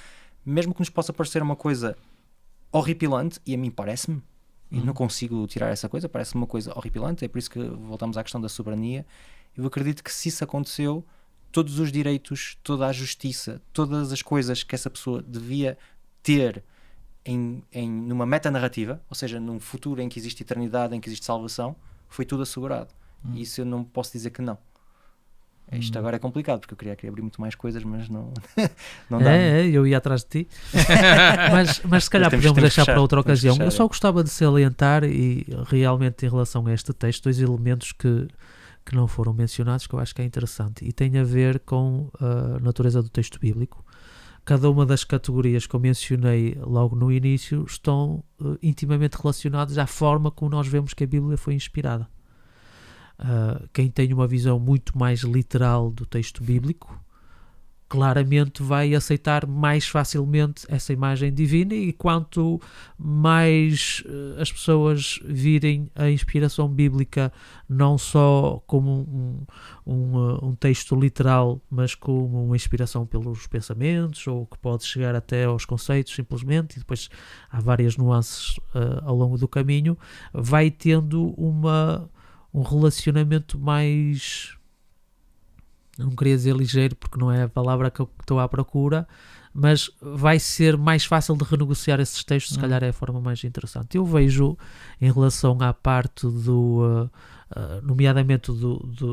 mesmo que nos possa parecer uma coisa horripilante, e a mim parece-me, e não consigo tirar essa coisa, parece-me uma coisa horripilante, é por isso que voltamos à questão da soberania. Eu acredito que se isso aconteceu, todos os direitos, toda a justiça, todas as coisas que essa pessoa devia ter numa metanarrativa, ou seja, num futuro em que existe eternidade, em que existe salvação, foi tudo assegurado. E isso eu não posso dizer que não. Isto agora é complicado, porque eu queria abrir muito mais coisas, mas não dá. Eu ia atrás de ti. mas se calhar Temos podemos que deixar fechar, para outra temos que ocasião. fechar, Eu só gostava de salientar, e realmente em relação a este texto, 2 elementos que não foram mencionados, que eu acho que é interessante, e tem a ver com a natureza do texto bíblico. Cada uma das categorias que eu mencionei logo no início estão intimamente relacionadas à forma como nós vemos que a Bíblia foi inspirada. Quem tem uma visão muito mais literal do texto bíblico claramente vai aceitar mais facilmente essa imagem divina, e quanto mais as pessoas virem a inspiração bíblica não só como um texto literal, mas como uma inspiração pelos pensamentos, ou que pode chegar até aos conceitos simplesmente, e depois há várias nuances ao longo do caminho, vai tendo um relacionamento mais, não queria dizer ligeiro porque não é a palavra que eu estou à procura, mas vai ser mais fácil de renegociar esses textos, se calhar é a forma mais interessante. Eu vejo, em relação à parte nomeadamente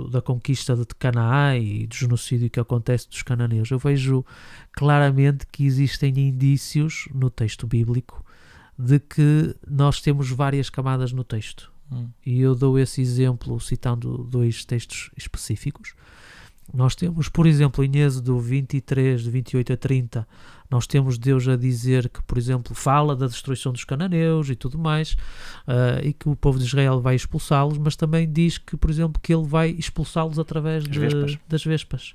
da conquista de Canaã e do genocídio que acontece dos cananeus, eu vejo claramente que existem indícios no texto bíblico de que nós temos várias camadas no texto. E eu dou esse exemplo citando 2 textos específicos. Nós temos, por exemplo, em Êxodo 23, de 28 a 30, nós temos Deus a dizer que, por exemplo, fala da destruição dos cananeus e tudo mais, e que o povo de Israel vai expulsá-los, mas também diz que, por exemplo, que ele vai expulsá-los através das vespas.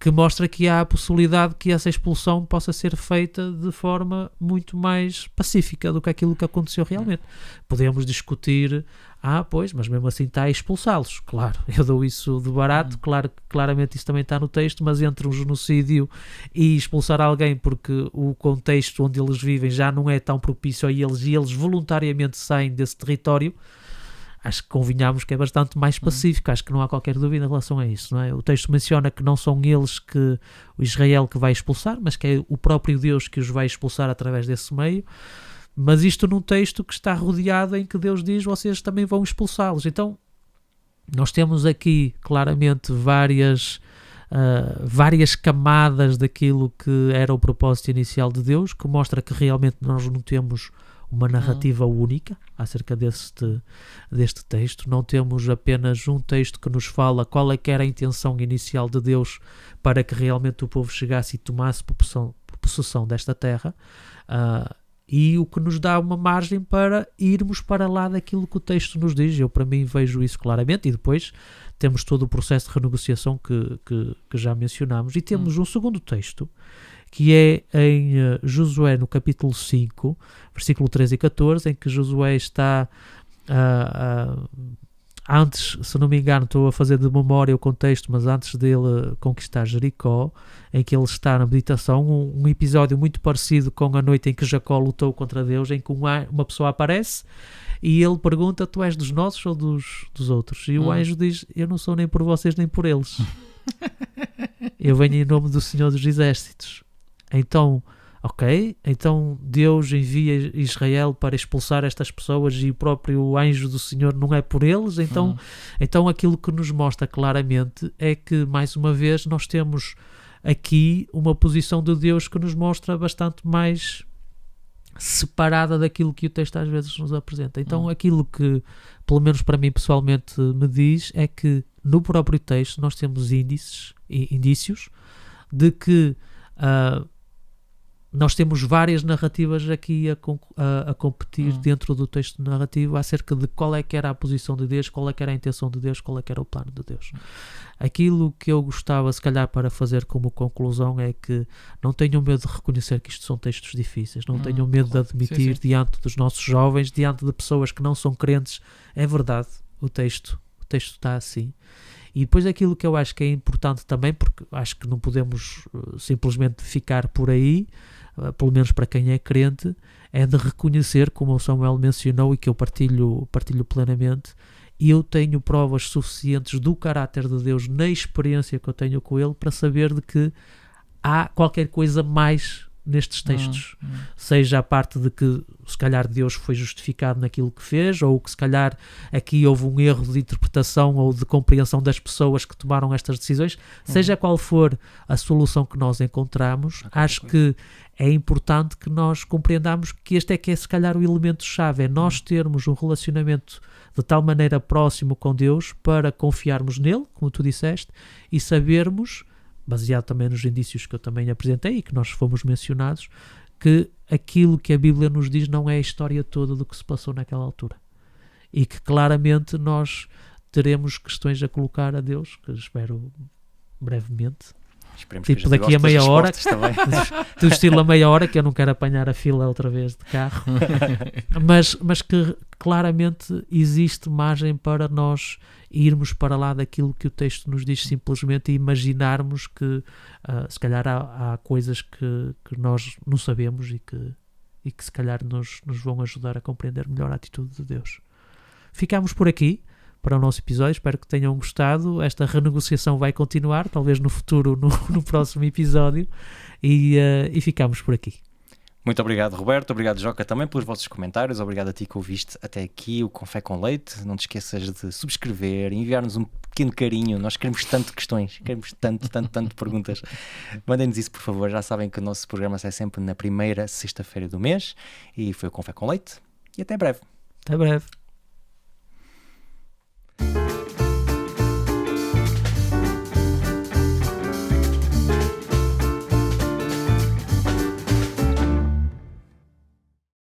Que mostra que há a possibilidade que essa expulsão possa ser feita de forma muito mais pacífica do que aquilo que aconteceu realmente. Podemos discutir, pois, mas mesmo assim está a expulsá-los. Claro, eu dou isso de barato, claro, claramente isso também está no texto, mas entre um genocídio e expulsar alguém porque o contexto onde eles vivem já não é tão propício a eles e eles voluntariamente saem desse território, acho que convenhamos que é bastante mais pacífico, acho que não há qualquer dúvida em relação a isso, não é? O texto menciona que não são eles que o Israel que vai expulsar, mas que é o próprio Deus que os vai expulsar através desse meio, mas isto num texto que está rodeado em que Deus diz, vocês também vão expulsá-los. Então, nós temos aqui claramente várias camadas daquilo que era o propósito inicial de Deus, que mostra que realmente nós não temos uma narrativa única acerca deste texto. Não temos apenas um texto que nos fala qual é que era a intenção inicial de Deus para que realmente o povo chegasse e tomasse possessão desta terra, e o que nos dá uma margem para irmos para lá daquilo que o texto nos diz. Eu, para mim, vejo isso claramente, e depois temos todo o processo de renegociação que já mencionámos, e temos um segundo texto que é em Josué, no capítulo 5, versículo 13 e 14, em que Josué está antes, se não me engano, estou a fazer de memória o contexto, mas antes dele conquistar Jericó, em que ele está na meditação, um episódio muito parecido com a noite em que Jacó lutou contra Deus, em que uma pessoa aparece e ele pergunta, tu és dos nossos ou dos outros? E o anjo diz, eu não sou nem por vocês nem por eles. Eu venho em nome do Senhor dos Exércitos. Então, então Deus envia Israel para expulsar estas pessoas e o próprio anjo do Senhor não é por eles. Então aquilo que nos mostra claramente é que, mais uma vez, nós temos aqui uma posição de Deus que nos mostra bastante mais separada daquilo que o texto às vezes nos apresenta. Então aquilo que, pelo menos para mim pessoalmente, me diz é que no próprio texto nós temos indícios de que nós temos várias narrativas aqui a competir dentro do texto narrativo acerca de qual é que era a posição de Deus, qual é que era a intenção de Deus, qual é que era o plano de Deus. Aquilo que eu gostava, se calhar, para fazer como conclusão é que não tenham medo de reconhecer que isto são textos difíceis, não tenham medo de admitir diante dos nossos jovens, diante de pessoas que não são crentes, é verdade, o texto está assim. E depois aquilo que eu acho que é importante também, porque acho que não podemos simplesmente ficar por aí, pelo menos para quem é crente, é de reconhecer, como o Samuel mencionou e que eu partilho plenamente, e eu tenho provas suficientes do caráter de Deus na experiência que eu tenho com ele para saber de que há qualquer coisa mais nestes textos, seja a parte de que se calhar Deus foi justificado naquilo que fez, ou que se calhar aqui houve um erro de interpretação ou de compreensão das pessoas que tomaram estas decisões, seja qual for a solução que nós encontramos, acho que é importante que nós compreendamos que este é que é se calhar o elemento-chave, é nós termos um relacionamento de tal maneira próximo com Deus para confiarmos nele, como tu disseste, e sabermos, baseado também nos indícios que eu também apresentei e que nós fomos mencionados, que aquilo que a Bíblia nos diz não é a história toda do que se passou naquela altura. E que claramente nós teremos questões a colocar a Deus, que espero brevemente. Esperemos tipo que daqui a meia hora, também. do estilo a meia hora, que eu não quero apanhar a fila outra vez de carro, mas que claramente existe margem para nós irmos para lá daquilo que o texto nos diz simplesmente e imaginarmos que se calhar há coisas que nós não sabemos e que se calhar nos vão ajudar a compreender melhor a atitude de Deus. Ficamos por aqui. para o nosso episódio. Espero que tenham gostado. Esta renegociação vai continuar, talvez no futuro, no próximo episódio, e ficamos por aqui. Muito obrigado, Roberto. Obrigado, Joca, também pelos vossos comentários. Obrigado a ti que ouviste até aqui o Café com Leite. Não te esqueças de subscrever, enviar-nos um pequeno carinho. Nós queremos tanto questões, queremos tanto perguntas. Mandem-nos isso, por favor. Já sabem que o nosso programa sai sempre na primeira sexta-feira do mês. E foi o Café com Leite. E até breve. Até breve.